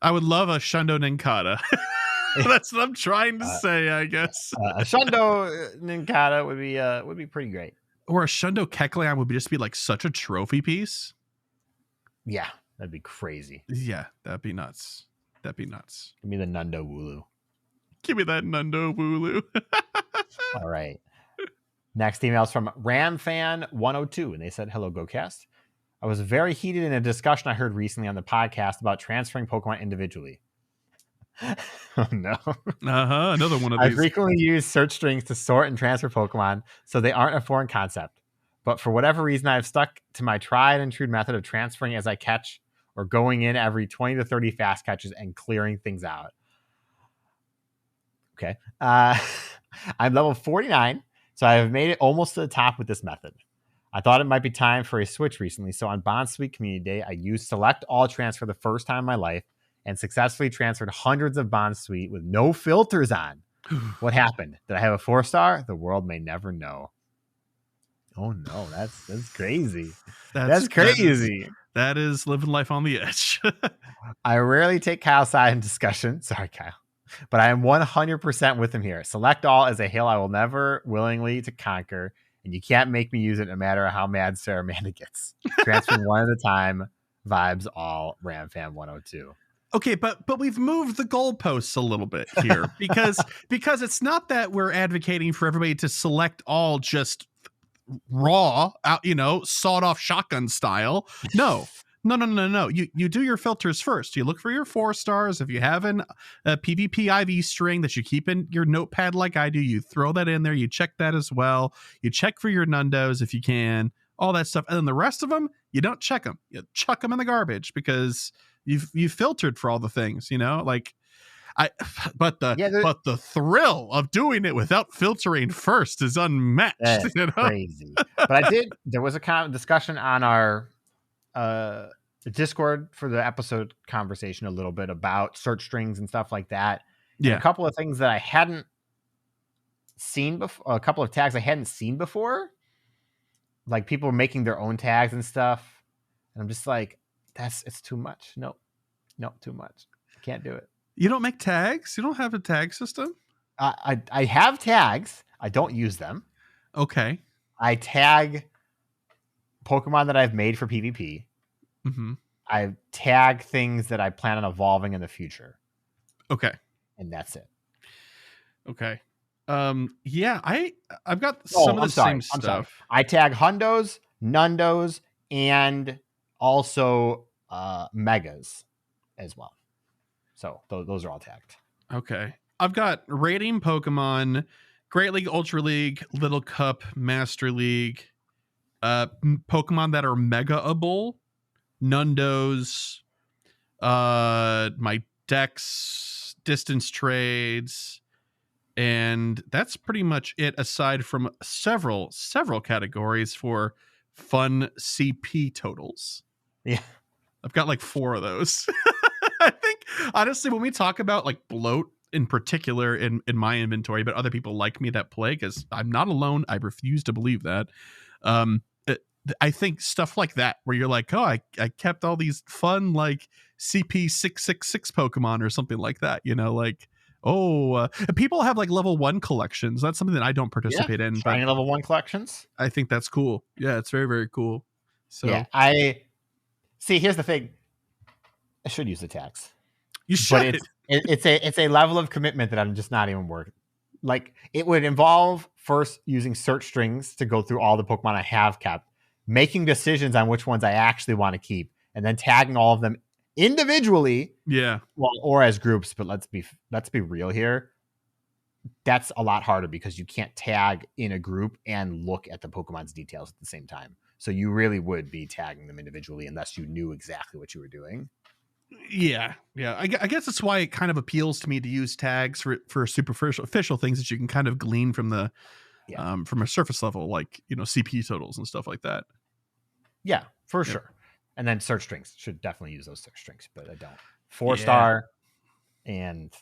I would love a Shundo Nincada. That's what I'm trying to say, I guess. A Shundo Nincada would be pretty great. Or a Shundo Kecleon would just be like such a trophy piece. Yeah, that'd be crazy. Yeah, that'd be nuts. That'd be nuts. Give me the Nundo Wooloo. Give me that Nundo Wooloo. All right. Next email is from RamFan102, and they said, "Hello, GOCast. I was very heated in a discussion I heard recently on the podcast about transferring Pokemon individually." Oh no. Another one of I these. frequently use search strings to sort and transfer Pokemon, so they aren't a foreign concept. But for whatever reason, I've stuck to my tried and true method of transferring as I catch or going in every 20 to 30 fast catches and clearing things out. Okay. I'm level 49, so I have made it almost to the top with this method. I thought it might be time for a switch recently, so on Bond-Sweet Community Day, I used Select All Transfer the first time in my life and successfully transferred hundreds of Bond-Sweet with no filters on. What happened? Did I have a 4-star? The world may never know. Oh no, that's crazy. That's crazy. That is living life on the edge. I rarely take Kyle's side in discussion. Sorry, Kyle. But I am 100% with him here. Select All is a hill I will never willingly to conquer, and you can't make me use it no matter how mad Sarah Amanda gets. Transferring one at a time. Vibes all. RamFan102. Okay, but we've moved the goalposts a little bit here because it's not that we're advocating for everybody to select all just raw out, sawed off shotgun style. No. You do your filters first. You look for your 4-stars. If you have a PvP IV string that you keep in your notepad like I do, you throw that in there. You check that as well. You check for your Nundos if you can, all that stuff. And then the rest of them, you don't check them. You chuck them in the garbage because you've filtered for all the things, but the thrill of doing it without filtering first is unmatched. That's crazy. But there was a discussion on our Discord for the episode conversation a little bit about search strings and stuff like that. Yeah. And a couple of things that I hadn't seen before, a couple of tags I hadn't seen before, like people were making their own tags and stuff. And I'm just like, it's too much. Nope, too much. Can't do it. You don't make tags? You don't have a tag system? I have tags. I don't use them. Okay. I tag Pokemon that I've made for PvP. Mm-hmm. I tag things that I plan on evolving in the future. Okay. And that's it. Okay. Yeah, I've got some of the same stuff. I tag Hundos, Nundos, and also Megas as well. So those are all tagged. Okay. I've got rating Pokemon, Great League, Ultra League, Little Cup, Master League, Pokemon that are Mega-able, Nundos, my Dex, distance trades, and that's pretty much it, aside from several categories for fun CP totals. Yeah. I've got like 4 of those. I think, honestly, when we talk about like bloat in particular in my inventory, but other people like me that play, because I'm not alone. I refuse to believe that. I think stuff like that, where you're like, oh, I kept all these fun like CP 666 Pokemon or something like that, like, people have like level 1 collections. That's something that I don't participate in. But level 1 collections. I think that's cool. Yeah, it's very, very cool. So yeah, I see. Here's the thing. I should use the tags. You should. But it's a level of commitment that I'm just not even worth. Like, it would involve first using search strings to go through all the Pokemon I have kept, making decisions on which ones I actually want to keep, and then tagging all of them individually. Yeah. Well, or as groups, but let's be real here. That's a lot harder because you can't tag in a group and look at the Pokemon's details at the same time. So you really would be tagging them individually unless you knew exactly what you were doing. Yeah. I guess that's why it kind of appeals to me to use tags for superficial things that you can kind of glean from the from a surface level, like, CP totals and stuff like that. Yeah, for Yep. sure. And then search strings, should definitely use those search strings, but I don't. 4-star, and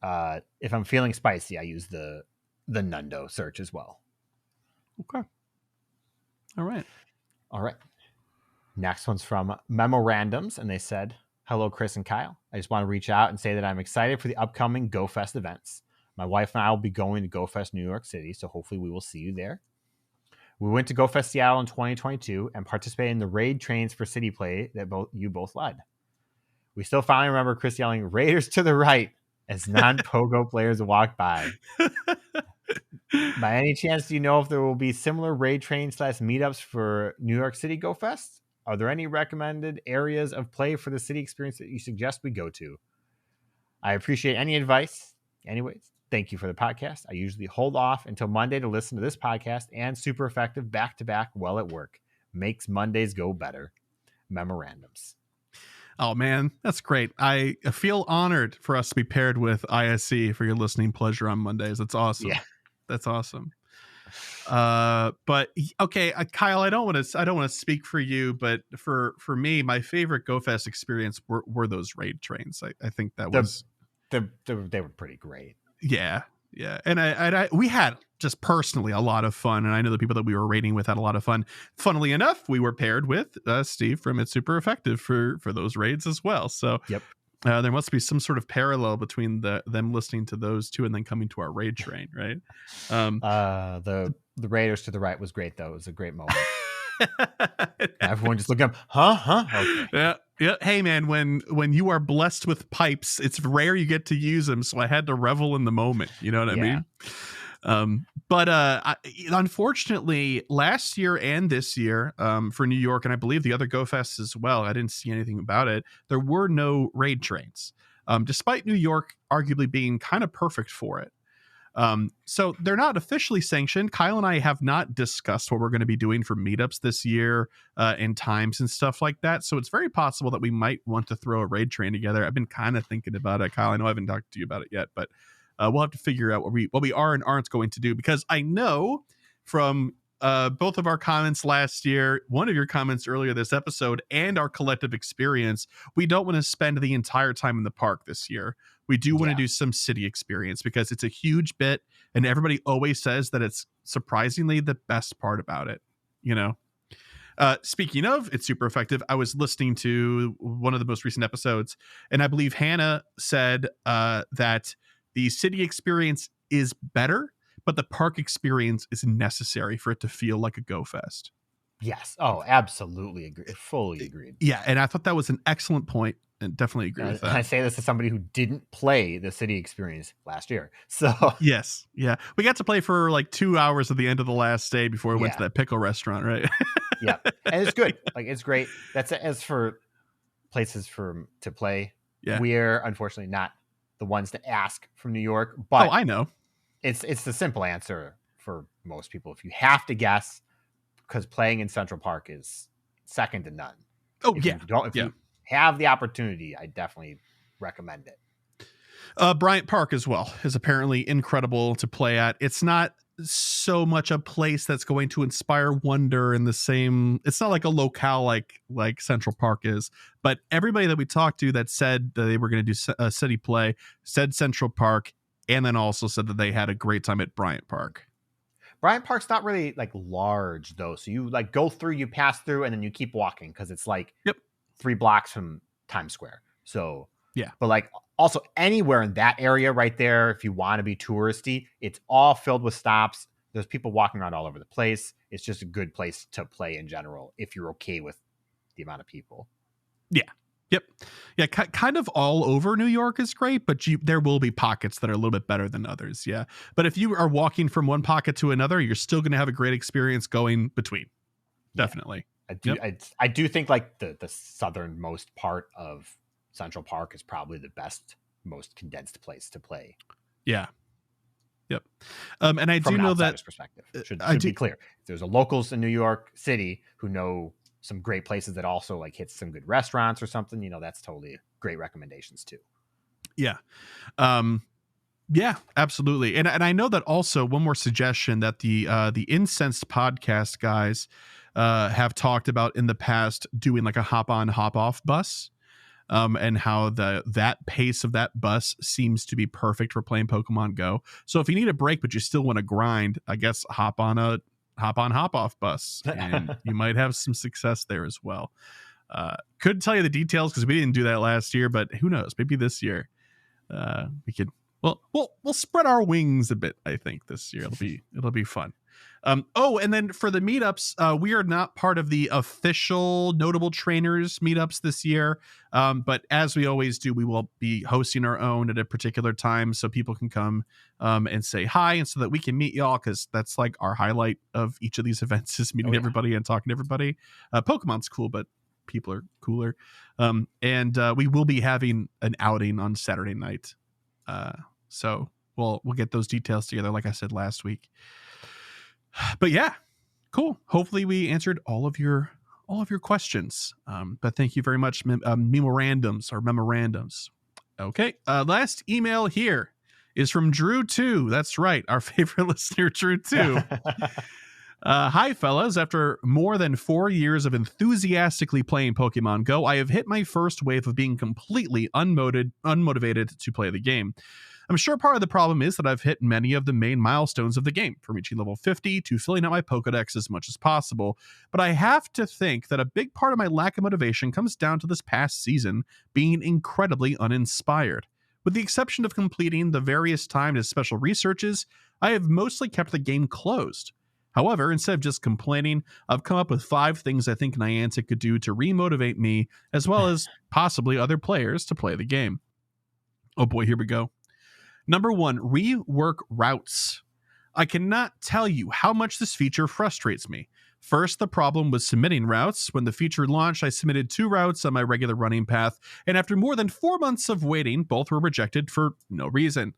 if I'm feeling spicy, I use the Nundo search as well. Okay. All right. Next one's from Memorandoms, and they said, "Hello, Chris and Kyle. I just want to reach out and say that I'm excited for the upcoming GoFest events. My wife and I will be going to GoFest New York City, so hopefully we will see you there. We went to GoFest Seattle in 2022 and participated in the raid trains for city play that you both led. We still finally remember Chris yelling 'Raiders to the right' as non-Pogo players walked by. By any chance, do you know if there will be similar raid trains / meetups for New York City GoFest? Are there any recommended areas of play for the city experience that you suggest we go to? I appreciate any advice. Anyways, thank you for the podcast. I usually hold off until Monday to listen to this podcast and Super Effective back-to-back while at work. Makes Mondays go better. Memorandums." Oh, man, that's great. I feel honored for us to be paired with ISC for your listening pleasure on Mondays. That's awesome. Yeah. That's awesome. But okay, Kyle, I don't want to speak for you, but for me, my favorite GoFest experience were those raid trains. I think that was they were pretty great. Yeah. And we had just personally a lot of fun, and I know the people that we were raiding with had a lot of fun. Funnily enough, we were paired with Steve from It's Super Effective for those raids as well. So yep. There must be some sort of parallel between them listening to those two and then coming to our raid train, right? The Raiders to the right was great, though. It was a great moment. Everyone just looking up, huh? Okay. Yeah. Hey, man, when you are blessed with pipes, it's rare you get to use them, so I had to revel in the moment. You know what I mean? But unfortunately, last year and this year, for New York, and I believe the other GoFests as well, I didn't see anything about it. There were no raid trains, despite New York arguably being kind of perfect for it. So they're not officially sanctioned. Kyle and I have not discussed what we're going to be doing for meetups this year and times and stuff like that. So it's very possible that we might want to throw a raid train together. I've been kind of thinking about it, Kyle. I know I haven't talked to you about it yet, but we'll have to figure out what we are and aren't going to do, because I know from both of our comments last year, one of your comments earlier this episode, and our collective experience, we don't want to spend the entire time in the park this year. We do want to do some city experience because it's a huge bit, and everybody always says that it's surprisingly the best part about it, Speaking of It's Super Effective, I was listening to one of the most recent episodes, and I believe Hannah said that the city experience is better, but the park experience is necessary for it to feel like a GoFest. Yes. Oh, absolutely agree. Fully agreed. Yeah, and I thought that was an excellent point, and definitely agree with that. I say this as somebody who didn't play the city experience last year. So yes. Yeah. We got to play for like 2 hours at the end of the last day before we went to that pickle restaurant, right? Yeah. And it's good. Like, it's great. That's as for places to play. Yeah. We're unfortunately not the ones to ask from New York, but I know. It's the simple answer for most people. If you have to guess, because playing in Central Park is second to none. Oh, if yeah. If you have the opportunity, I definitely recommend it. Bryant Park as well is apparently incredible to play at. It's not so much a place that's going to inspire wonder in the same. It's not like a locale like Central Park is, but everybody that we talked to that said that they were going to do a city play said Central Park, and then also said that they had a great time at Bryant Park. Bryant Park's not really like large though, so you like go through, you pass through, and then you keep walking because it's like 3 blocks from Times Square. So yeah, but like also anywhere in that area right there, if you want to be touristy, it's all filled with stops. There's people walking around all over the place. It's just a good place to play in general if you're okay with the amount of people. Yeah. Yep. Yeah. Kind of all over New York is great, but there will be pockets that are a little bit better than others. Yeah. But if you are walking from one pocket to another, you're still going to have a great experience going between. Definitely. I do think like the southernmost part of Central Park is probably the best, most condensed place to play. Yeah. Yep. And I from do an know outsider's that perspective should be clear. There's a locals in New York City who know some great places that also like hits some good restaurants or something, that's totally great recommendations too. Yeah. Yeah, absolutely. And I know that also one more suggestion that the Incensed podcast guys have talked about in the past, doing like a hop on, hop off bus. And how that pace of that bus seems to be perfect for playing Pokemon Go. So if you need a break, but you still want to grind, I guess hop on, hop off bus, and you might have some success there as well. Couldn't tell you the details because we didn't do that last year, but who knows? Maybe this year we could. Well, we'll spread our wings a bit. I think this year it'll be fun. And then for the meetups, we are not part of the official Notable Trainers meetups this year. But as we always do, we will be hosting our own at a particular time so people can come and say hi, and so that we can meet y'all, because that's like our highlight of each of these events is meeting everybody and talking to everybody. Pokemon's cool, but people are cooler. And we will be having an outing on Saturday night. So we'll get those details together, like I said last week. But yeah, cool. Hopefully we answered all of your questions. But thank you very much, memorandums. Okay. Last email here is from Drew 2. That's right, our favorite listener, Drew 2. Hi, fellas. After more than 4 years of enthusiastically playing Pokemon Go, I have hit my first wave of being completely unmotivated to play the game. I'm sure part of the problem is that I've hit many of the main milestones of the game, from reaching level 50 to filling out my Pokedex as much as possible, but I have to think that a big part of my lack of motivation comes down to this past season being incredibly uninspired. With the exception of completing the various timed special researches, I have mostly kept the game closed. However, instead of just complaining, I've come up with 5 things I think Niantic could do to remotivate me, as well as possibly other players, to play the game. Oh boy, here we go. Number 1, rework routes. I cannot tell you how much this feature frustrates me. First, the problem was submitting routes. When the feature launched, I submitted 2 routes on my regular running path, and after more than 4 months of waiting, both were rejected for no reason.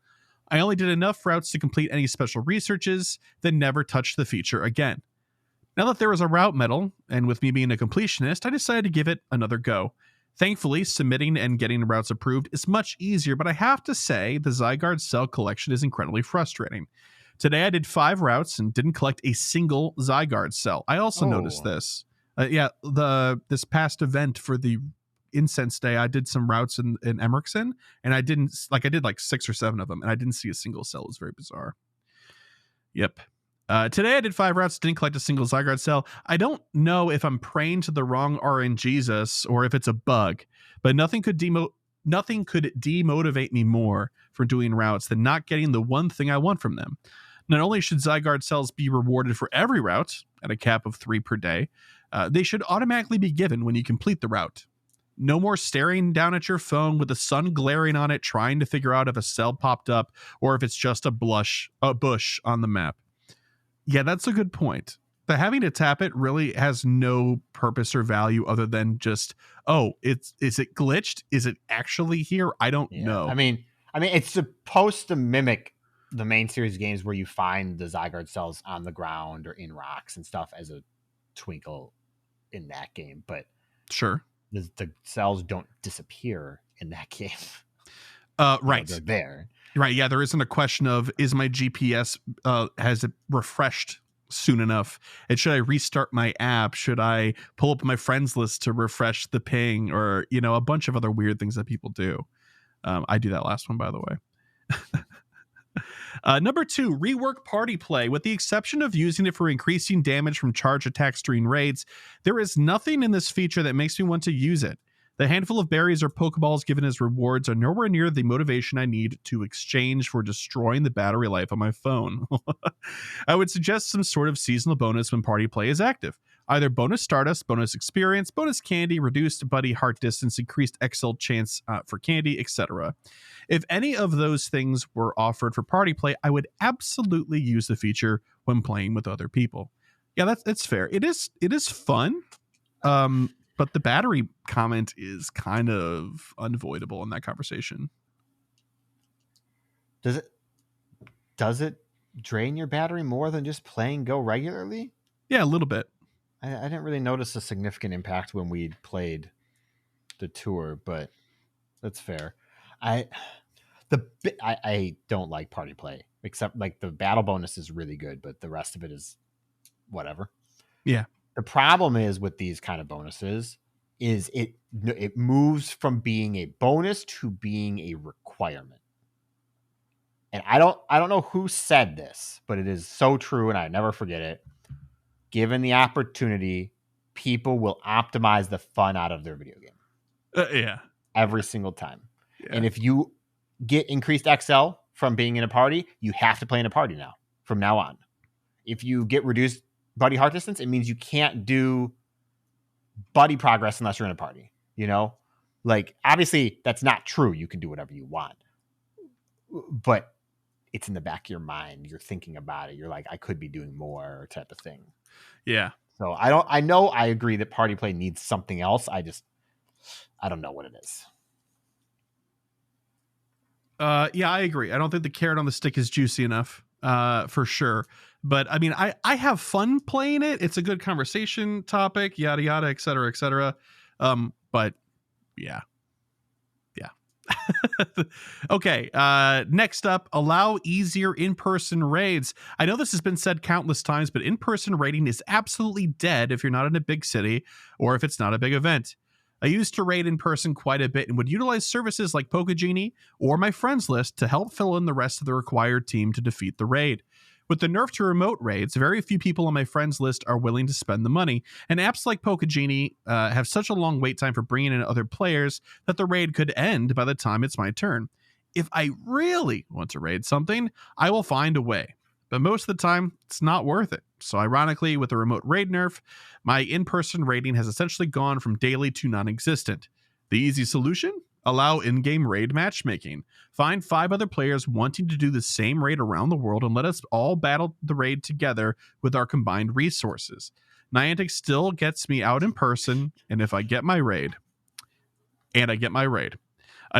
I only did enough routes to complete any special researches, then never touched the feature again. Now that there was a route medal, and with me being a completionist, I decided to give it another go. Thankfully, submitting and getting routes approved is much easier, but I have to say the Zygarde cell collection is incredibly frustrating. Today I did 5 routes and didn't collect a single Zygarde cell. I also noticed this. This past event for the Incense Day, I did some routes in Emmerson, and I did like 6 or 7 of them, and I didn't see a single cell. It was very bizarre. Yep. Today I did 5 routes, didn't collect a single Zygarde cell. I don't know if I'm praying to the wrong RNGesus or if it's a bug, but nothing could demotivate me more for doing routes than not getting the one thing I want from them. Not only should Zygarde cells be rewarded for every route at a cap of 3 per day, they should automatically be given when you complete the route. No more staring down at your phone with the sun glaring on it, trying to figure out if a cell popped up or if it's just a bush on the map. Yeah, that's a good point. But having to tap it really has no purpose or value other than just, is it glitched? Is it actually here? I don't know. I mean, it's supposed to mimic the main series games where you find the Zygarde cells on the ground or in rocks and stuff as a twinkle in that game, but sure, the cells don't disappear in that game. Right, they're there. Right, yeah, there isn't a question of, is my GPS, has it refreshed soon enough? And should I restart my app? Should I pull up my friends list to refresh the ping? Or, a bunch of other weird things that people do. I do that last one, by the way. Number 2, rework party play. With the exception of using it for increasing damage from charge attacks during raids, there is nothing in this feature that makes me want to use it. The handful of berries or Pokeballs given as rewards are nowhere near the motivation I need to exchange for destroying the battery life on my phone. I would suggest some sort of seasonal bonus when party play is active. Either bonus Stardust, bonus experience, bonus candy, reduced buddy heart distance, increased XL chance for candy, etc. If any of those things were offered for party play, I would absolutely use the feature when playing with other people. Yeah, that's fair. It is fun. But the battery comment is kind of unavoidable in that conversation. Does it drain your battery more than just playing Go regularly? Yeah, a little bit. I didn't really notice a significant impact when we played the tour, but that's fair. I don't like party play, except like the battle bonus is really good, but the rest of it is whatever. Yeah. The problem is with these kind of bonuses is it moves from being a bonus to being a requirement. And I don't know who said this, but it is so true, and I never forget it. Given the opportunity, people will optimize the fun out of their video game. Yeah. Every single time. Yeah. And if you get increased XL from being in a party, you have to play in a party now, from now on. If you get reduced buddy heart distance, it means you can't do buddy progress unless you're in a party, you know? Like, obviously, that's not true. You can do whatever you want. But it's in the back of your mind. You're thinking about it. You're like, I could be doing more type of thing. Yeah. So I know I agree that party play needs something else. I don't know what it is. Yeah, I agree. I don't think the carrot on the stick is juicy enough, for sure. But I mean, I have fun playing it. It's a good conversation topic, yada, yada, et cetera, et cetera. But yeah. Okay. Next up, allow easier in-person raids. I know this has been said countless times, but in-person raiding is absolutely dead if you're not in a big city or if it's not a big event. I used to raid in person quite a bit and would utilize services like Pokégenie or my friends list to help fill in the rest of the required team to defeat the raid. With the nerf to remote raids, very few people on my friends list are willing to spend the money, and apps like Pokégenie have such a long wait time for bringing in other players that the raid could end by the time it's my turn. If I really want to raid something, I will find a way, but most of the time, it's not worth it. So ironically, with the remote raid nerf, my in-person raiding has essentially gone from daily to non-existent. The easy solution? Allow in-game raid matchmaking. Find 5 other players wanting to do the same raid around the world and let us all battle the raid together with our combined resources. Niantic still gets me out in person, and if I get my raid, I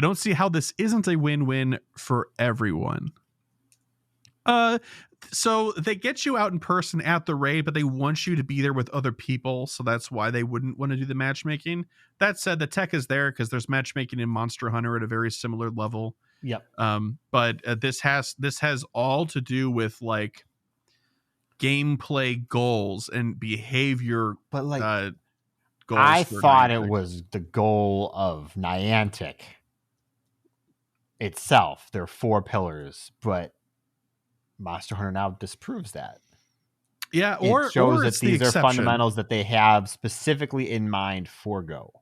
don't see how this isn't a win-win for everyone. So they get you out in person at the raid, but they want you to be there with other people, so that's why they wouldn't want to do the matchmaking. That said, the tech is there because there's matchmaking in Monster Hunter at a very similar level. Yep. But this has all to do with like gameplay goals and behavior. But like, goals I thought Niantic. it was the goal of Niantic itself. There are 4 pillars, but Monster Hunter now disproves that. Yeah, or it shows or that it's the these are exception. fundamentals that they have specifically in mind for Go.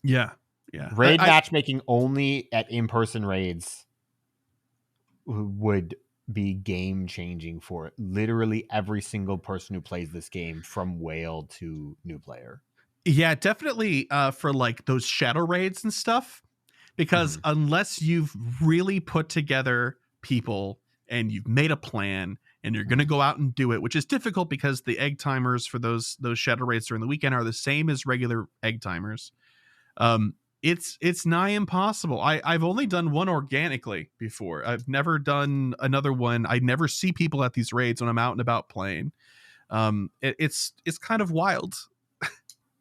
Yeah. Raid matchmaking only at in-person raids would be game changing for literally every single person who plays this game, from whale to new player. Yeah, definitely for like those shadow raids and stuff, because unless you've really put together people and you've made a plan and you're going to go out and do it, which is difficult because the egg timers for those shadow raids during the weekend are the same as regular egg timers. It's nigh impossible. I've only done one organically before. I've never done another one. I never see people at these raids when I'm out and about playing. It's kind of wild.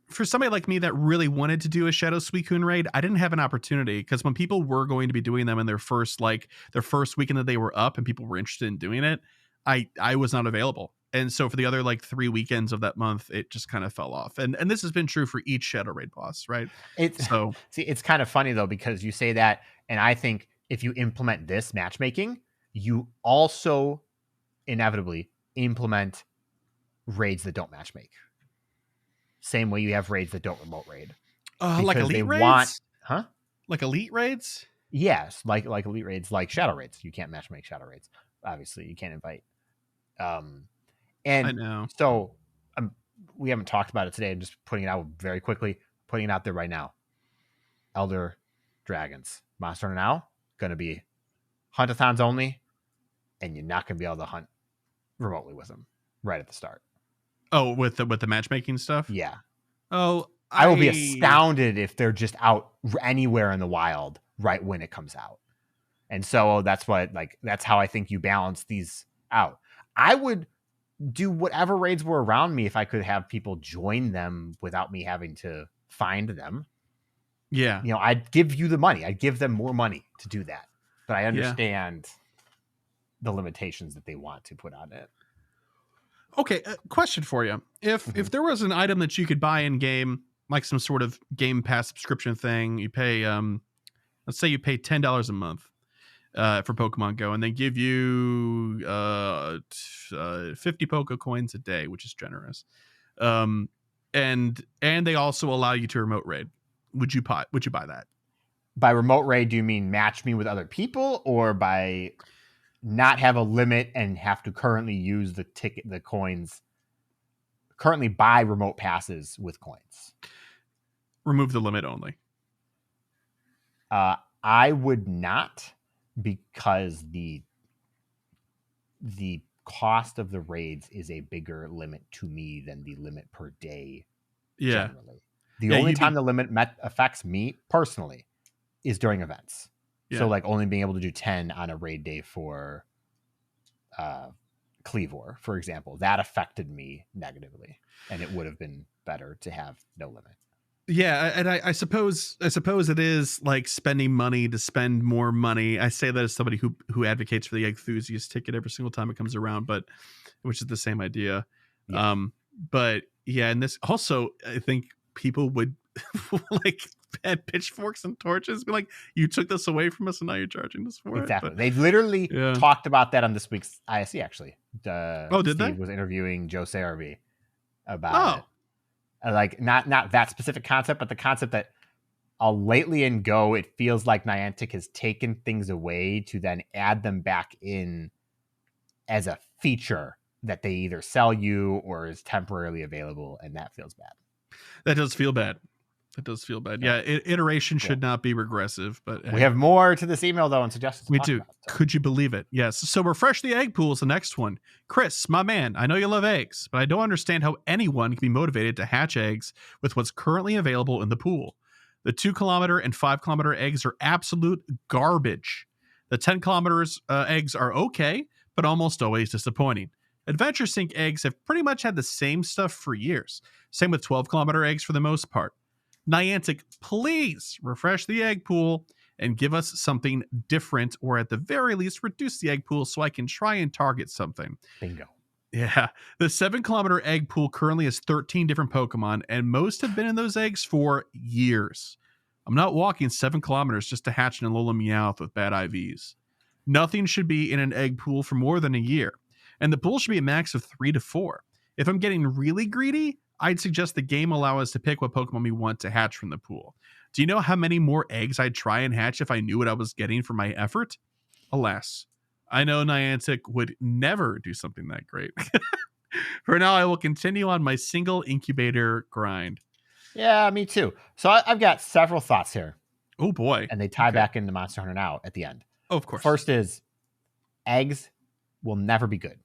For somebody like me that really wanted to do a Shadow Suicune raid, I didn't have an opportunity because when people were going to be doing them in their first weekend that they were up and people were interested in doing it, I was not available. And so for the other like 3 weekends of that month, it just kind of fell off. And this has been true for each Shadow Raid boss, right? It's kind of funny though, because you say that, and I think if you implement this matchmaking, you also inevitably implement raids that don't matchmake. Same way you have raids that don't remote raid. Like elite raids? Huh? Like elite raids? Yes, like elite raids, like shadow raids. You can't matchmake shadow raids. Obviously, you can't invite. And I know. So we haven't talked about it today. I'm just putting it out very quickly, putting it out there right now. Elder Dragons. Monster Hunter now, going to be hunt-a-thons only, and you're not going to be able to hunt remotely with them right at the start. Oh, with the matchmaking stuff? Yeah. Oh, I will be astounded if they're just out anywhere in the wild right when it comes out. And so that's how I think you balance these out. I would do whatever raids were around me if I could have people join them without me having to find them. Yeah. You know, I'd give you the money. I'd give them more money to do that. But I understand the limitations that they want to put on it. Okay, question for you. If there was an item that you could buy in game, like some sort of Game Pass subscription thing, you pay let's say you pay $10 a month for Pokemon Go, and they give you 50 Poke coins a day, which is generous. And they also allow you to remote raid. Would you buy that? By remote raid, do you mean match me with other people, or by not have a limit and have to currently use the coins, currently buy remote passes with coins? Remove the limit only. I would not, because the cost of the raids is a bigger limit to me than the limit per day. Yeah. Generally. The only time the limit affects me personally is during events. Yeah. So like only being able to do 10 on a raid day for Cleavor, for example, that affected me negatively, and it would have been better to have no limit. Yeah, and I suppose it is like spending money to spend more money. I say that as somebody who advocates for the enthusiast ticket every single time it comes around, but which is the same idea. Yeah. But yeah, and this also, I think people would like had pitchforks and torches, be like, "You took this away from us, and now you're charging us for it." Exactly. They literally talked about that on this week's ISE. Actually, did Steve they? Was interviewing Joe Sarabee about it. Like not that specific concept, but the concept that lately in Go, it feels like Niantic has taken things away to then add them back in as a feature that they either sell you or is temporarily available, and that feels bad. That does feel bad. Yeah, iteration should not be regressive, but we have more to this email though and suggestions. We do. Could you believe it? Yes. So refresh the egg pool is the next one. Chris, my man, I know you love eggs, but I don't understand how anyone can be motivated to hatch eggs with what's currently available in the pool. The 2 kilometer and 5 kilometer eggs are absolute garbage. The 10 kilometers eggs are okay, but almost always disappointing. Adventure Sync eggs have pretty much had the same stuff for years. Same with 12 kilometer eggs for the most part. Niantic, please refresh the egg pool and give us something different, or at the very least reduce the egg pool so I can try and target something. Bingo. Yeah. The 7 kilometer egg pool currently has 13 different Pokemon, and most have been in those eggs for years. I'm not walking 7 kilometers just to hatch an Alola Meowth with bad IVs. Nothing should be in an egg pool for more than a year, and the pool should be a max of 3 to 4. If I'm getting really greedy, I'd suggest the game allow us to pick what Pokemon we want to hatch from the pool. Do you know how many more eggs I'd try and hatch if I knew what I was getting for my effort? Alas, I know Niantic would never do something that great. For now, I will continue on my single incubator grind. Yeah, me too. So I've got several thoughts here. Oh boy. And they tie back into Monster Hunter Now at the end. Oh, of course. First is eggs will never be good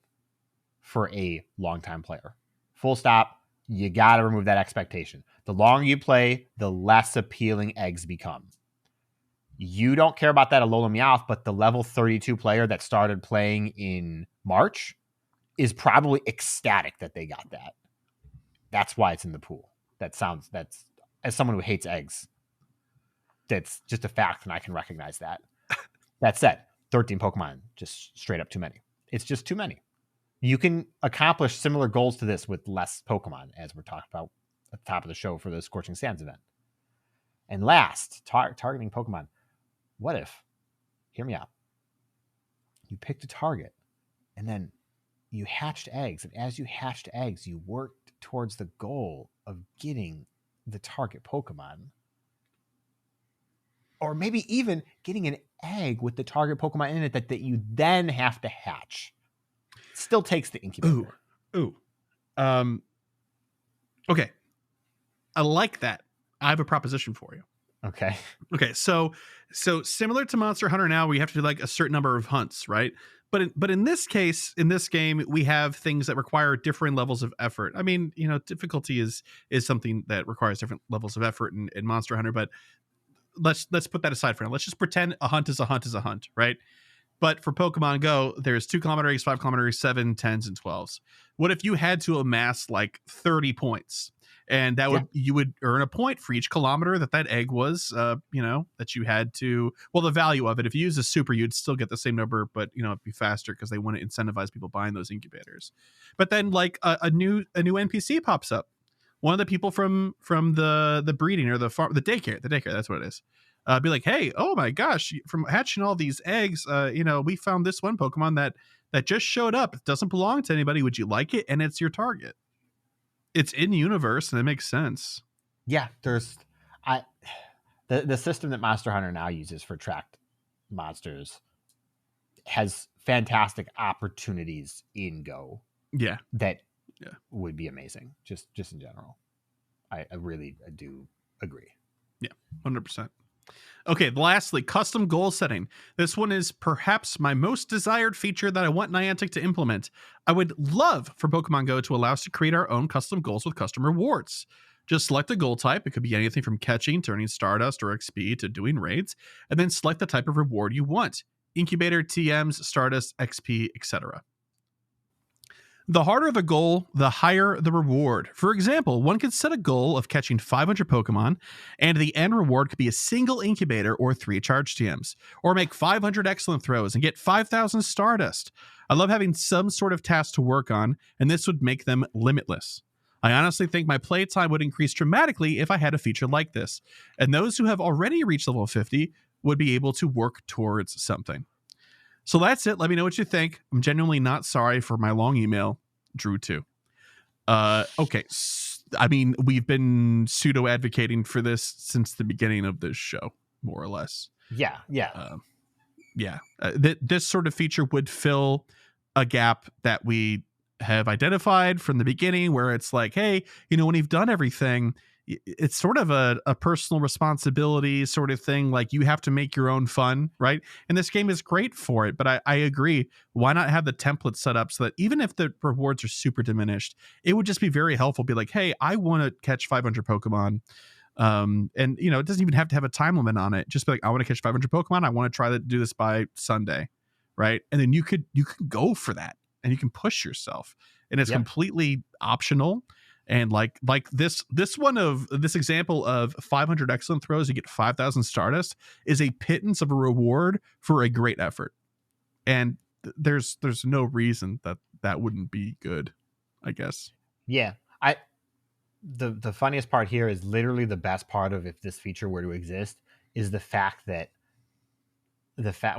for a longtime player. Full stop. You got to remove that expectation. The longer you play, the less appealing eggs become. You don't care about that Alola Meowth, but the level 32 player that started playing in March is probably ecstatic that they got that. That's why it's in the pool. That's as someone who hates eggs, that's just a fact, and I can recognize that. That said, 13 Pokemon, just straight up too many. It's just too many. You can accomplish similar goals to this with less Pokemon, as we're talking about at the top of the show for the Scorching Sands event. And last, targeting Pokemon. What if, hear me out, you picked a target, and then you hatched eggs, and as you hatched eggs, you worked towards the goal of getting the target Pokemon. Or maybe even getting an egg with the target Pokemon in it that you then have to hatch. Still takes the incubator. Ooh. Okay. I like that. I have a proposition for you. Okay. So similar to Monster Hunter Now, we have to do like a certain number of hunts, right? But in this case, in this game, we have things that require different levels of effort. I mean, difficulty is something that requires different levels of effort in Monster Hunter, but let's put that aside for now. Let's just pretend a hunt is a hunt is a hunt, right? But for Pokemon Go, there's 2 kilometer eggs, 5 kilometer eggs, 7, 10s, and 12s. What if you had to amass like 30 points? And that would you would earn a point for each kilometer that egg was, that you had to. Well, the value of it, if you use a super, you'd still get the same number, but it'd be faster because they want to incentivize people buying those incubators. But then, like a new NPC pops up. One of the people from the breeding or the farm, the daycare, that's what it is. Be like, hey, oh my gosh, from hatching all these eggs, we found this one Pokemon that just showed up. It doesn't belong to anybody. Would you like it? And it's your target. It's in universe, and it makes sense. Yeah, there's the system that Monster Hunter now uses for tracked monsters has fantastic opportunities in Go. Yeah, that would be amazing. Just in general, I do agree. Yeah, 100%. Okay, lastly, custom goal setting. This one is perhaps my most desired feature that I want Niantic to implement. I would love for Pokemon Go to allow us to create our own custom goals with custom rewards. Just select a goal type. It could be anything from catching, turning Stardust or XP to doing raids, and then select the type of reward you want. Incubator, TMs, Stardust, XP, etc. The harder the goal, the higher the reward. For example, one could set a goal of catching 500 Pokemon, and the end reward could be a single incubator or 3 charge TMs, or make 500 excellent throws and get 5,000 Stardust. I love having some sort of task to work on, and this would make them limitless. I honestly think my playtime would increase dramatically if I had a feature like this, and those who have already reached level 50 would be able to work towards something. So that's it. Let me know what you think. I'm genuinely not sorry for my long email. Drew too. Okay. I mean, we've been pseudo advocating for this since the beginning of this show, more or less. Yeah. This sort of feature would fill a gap that we have identified from the beginning, where it's like, hey, when you've done everything, it's sort of a personal responsibility sort of thing. Like, you have to make your own fun, right? And this game is great for it. But I agree. Why not have the template set up so that even if the rewards are super diminished, it would just be very helpful. Be like, hey, I want to catch 500 Pokemon. And it doesn't even have to have a time limit on it. Just be like, I want to catch 500 Pokemon. I want to try to do this by Sunday. Right. And then you can go for that, and you can push yourself, and it's completely optional. And like this example of 500 excellent throws, you get 5,000 Stardust, is a pittance of a reward for a great effort. And there's no reason that wouldn't be good, I guess. Yeah. The funniest part here is literally the best part of if this feature were to exist is the fact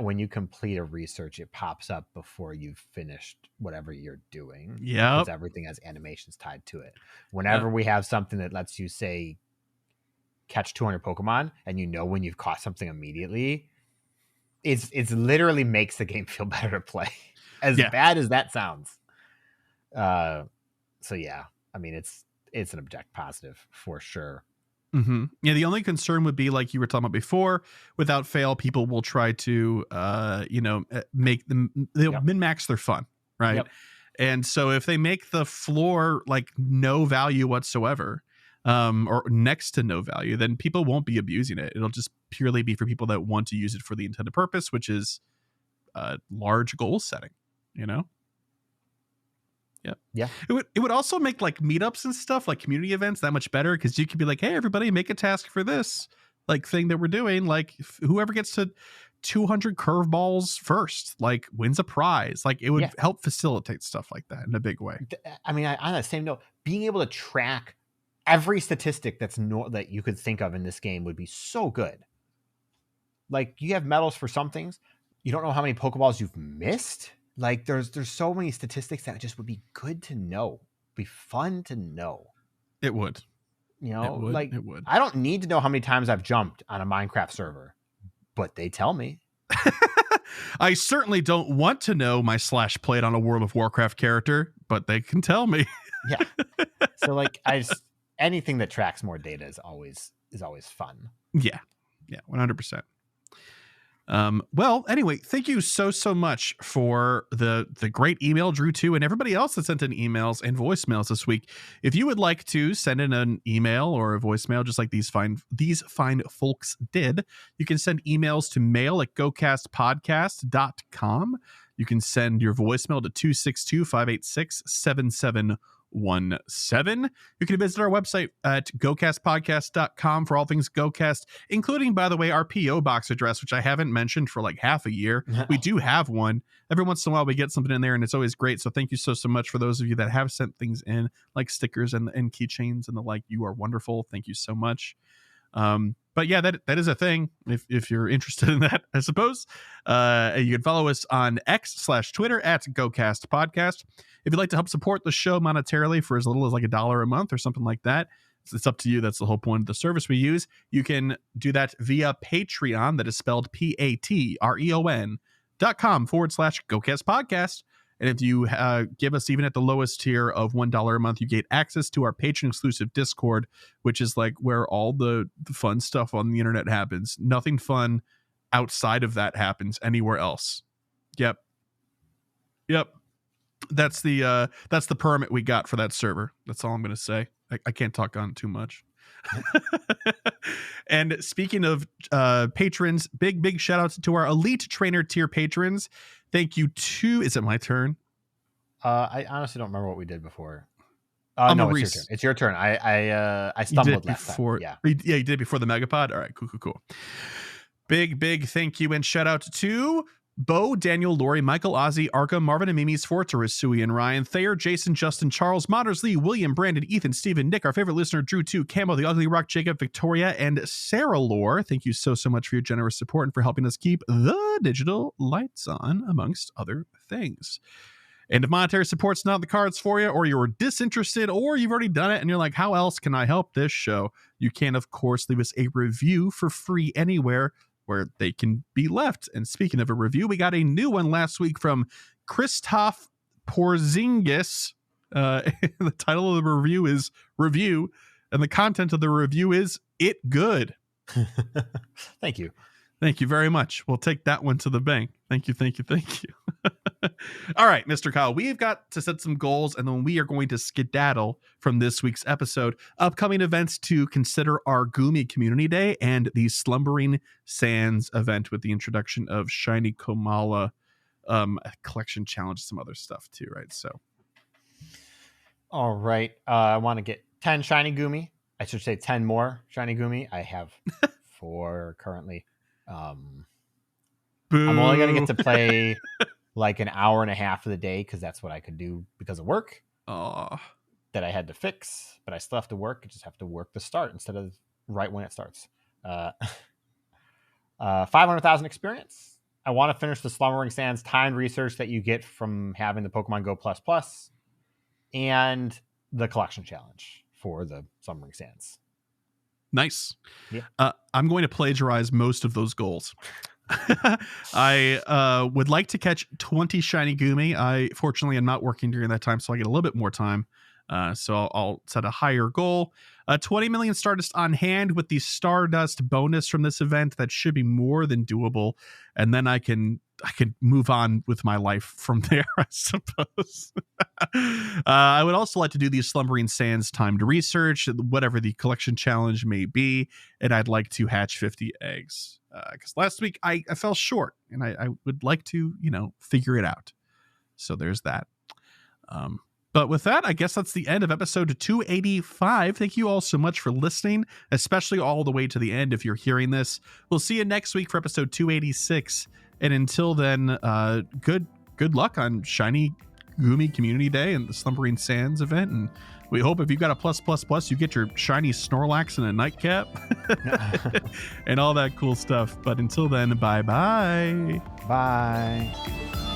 when you complete a research, it pops up before you've finished whatever you're doing. Yeah, because everything has animations tied to it. Whenever we have something that lets you say catch 200 Pokemon, and when you've caught something immediately, it's literally makes the game feel better to play. As bad as that sounds. So yeah, I mean, it's an object positive for sure. Mm-hmm. Yeah, the only concern would be, like you were talking about before, without fail, people will try to, make them, they'll min-max their fun, right? Yep. And so if they make the floor like no value whatsoever, or next to no value, then people won't be abusing it. It'll just purely be for people that want to use it for the intended purpose, which is large goal setting, Yeah. It would also make like meetups and stuff, like community events, that much better, because you could be like, hey, everybody, make a task for this like thing that we're doing. Like, whoever gets to 200 curveballs first, like, wins a prize. Like, it would help facilitate stuff like that in a big way. I mean, on that same note, being able to track every statistic that you could think of in this game would be so good. Like, you have medals for some things. You don't know how many Pokeballs you've missed. Like, there's so many statistics that just would be good to know. Be fun to know. It would. It would. I don't need to know how many times I've jumped on a Minecraft server, but they tell me. I certainly don't want to know my / played on a World of Warcraft character, but they can tell me. Yeah. So like, anything that tracks more data is always fun. Yeah. 100%. Well, anyway, thank you so much for the great email, Drew, too, and everybody else that sent in emails and voicemails this week. If you would like to send in an email or a voicemail, just like these fine folks did, you can send emails to mail@gocastpodcast.com. You can send your voicemail to 262-586-7717. You can visit our website at GOCastPodcast.com for all things GoCast, including, by the way, our P.O. box address, which I haven't mentioned for like half a year. We do have one. Every once in a while we get something in there, and it's always great. So thank you so much for those of you that have sent things in, like stickers and keychains and the like. You are wonderful. Thank you so much. But yeah, that is a thing if you're interested in that, I suppose. You can follow us on X/Twitter at GoCast Podcast. If you'd like to help support the show monetarily for as little as like $1 a month or something like that, it's up to you. That's the whole point of the service we use. You can do that via Patreon. That is spelled patreon.com/GoCast Podcast. And if you give us even at the lowest tier of $1 a month, you get access to our patron exclusive Discord, which is like where all the fun stuff on the internet happens. Nothing fun outside of that happens anywhere else. Yep. That's the permit we got for that server. That's all I'm going to say. I can't talk on it too much. And speaking of patrons, big shout outs to our elite trainer tier patrons. Thank you to, is it my turn? I honestly don't remember what we did before. No, it's your turn. It's your turn. I stumbled last time. Yeah, you did it before the Megapod. All right, cool. Big thank you and shout out to Bo, Daniel, Lori, Michael, Ozzy, Arca, Marvin and Mimi's, Forter, Sui and Ryan, Thayer, Jason, Justin, Charles, Modders, Lee, William, Brandon, Ethan, Stephen, Nick, our favorite listener, Drew 2, Camo, The Ugly Rock, Jacob, Victoria, and Sarah Lore. Thank you so much for your generous support and for helping us keep the digital lights on, amongst other things. And if monetary support's not in the cards for you, or you're disinterested, or you've already done it and you're like, how else can I help this show? You can, of course, leave us a review for free anywhere where they can be left. And speaking of a review, we got a new one last week from Christoph Porzingis. The title of the review is Review, and the content of the review is It Good. Thank you. Thank you very much. We'll take that one to the bank. Thank you. All right, Mr. Kyle, we've got to set some goals, and then we are going to skedaddle from this week's episode. Upcoming events to consider our Goomy Community Day and the Slumbering Sands event with the introduction of Shiny Komala, a collection challenge, some other stuff too, right? So, all right. I want to get 10 Shiny Goomy. I should say 10 more Shiny Goomy. I have 4 currently. I'm only going to get to play like an hour and a half of the day because that's what I could do because of work that I had to fix, but I still have to work. I just have to work the start instead of right when it starts. 500,000 experience. I want to finish the Slumbering Sands timed research that you get from having the Pokemon Go Plus and the collection challenge for the Slumbering Sands. Nice. Yeah. I'm going to plagiarize most of those goals. I would like to catch 20 Shiny Goomy. I fortunately am not working during that time, so I get a little bit more time. So I'll set a higher goal. 20 million Stardust on hand with the Stardust bonus from this event. That should be more than doable. And then I can move on with my life from there, I suppose. I would also like to do the Slumbering Sands timed research, whatever the collection challenge may be, and I'd like to hatch 50 eggs. Because last week I fell short, and I would like to, figure it out. So there's that. But with that, I guess that's the end of episode 285. Thank you all so much for listening, especially all the way to the end if you're hearing this. We'll see you next week for episode 286. And until then, good luck on Shiny Goomy Community Day and the Slumbering Sands event. And we hope if you've got a plus, you get your shiny Snorlax and a nightcap and all that cool stuff. But until then, bye-bye. Bye.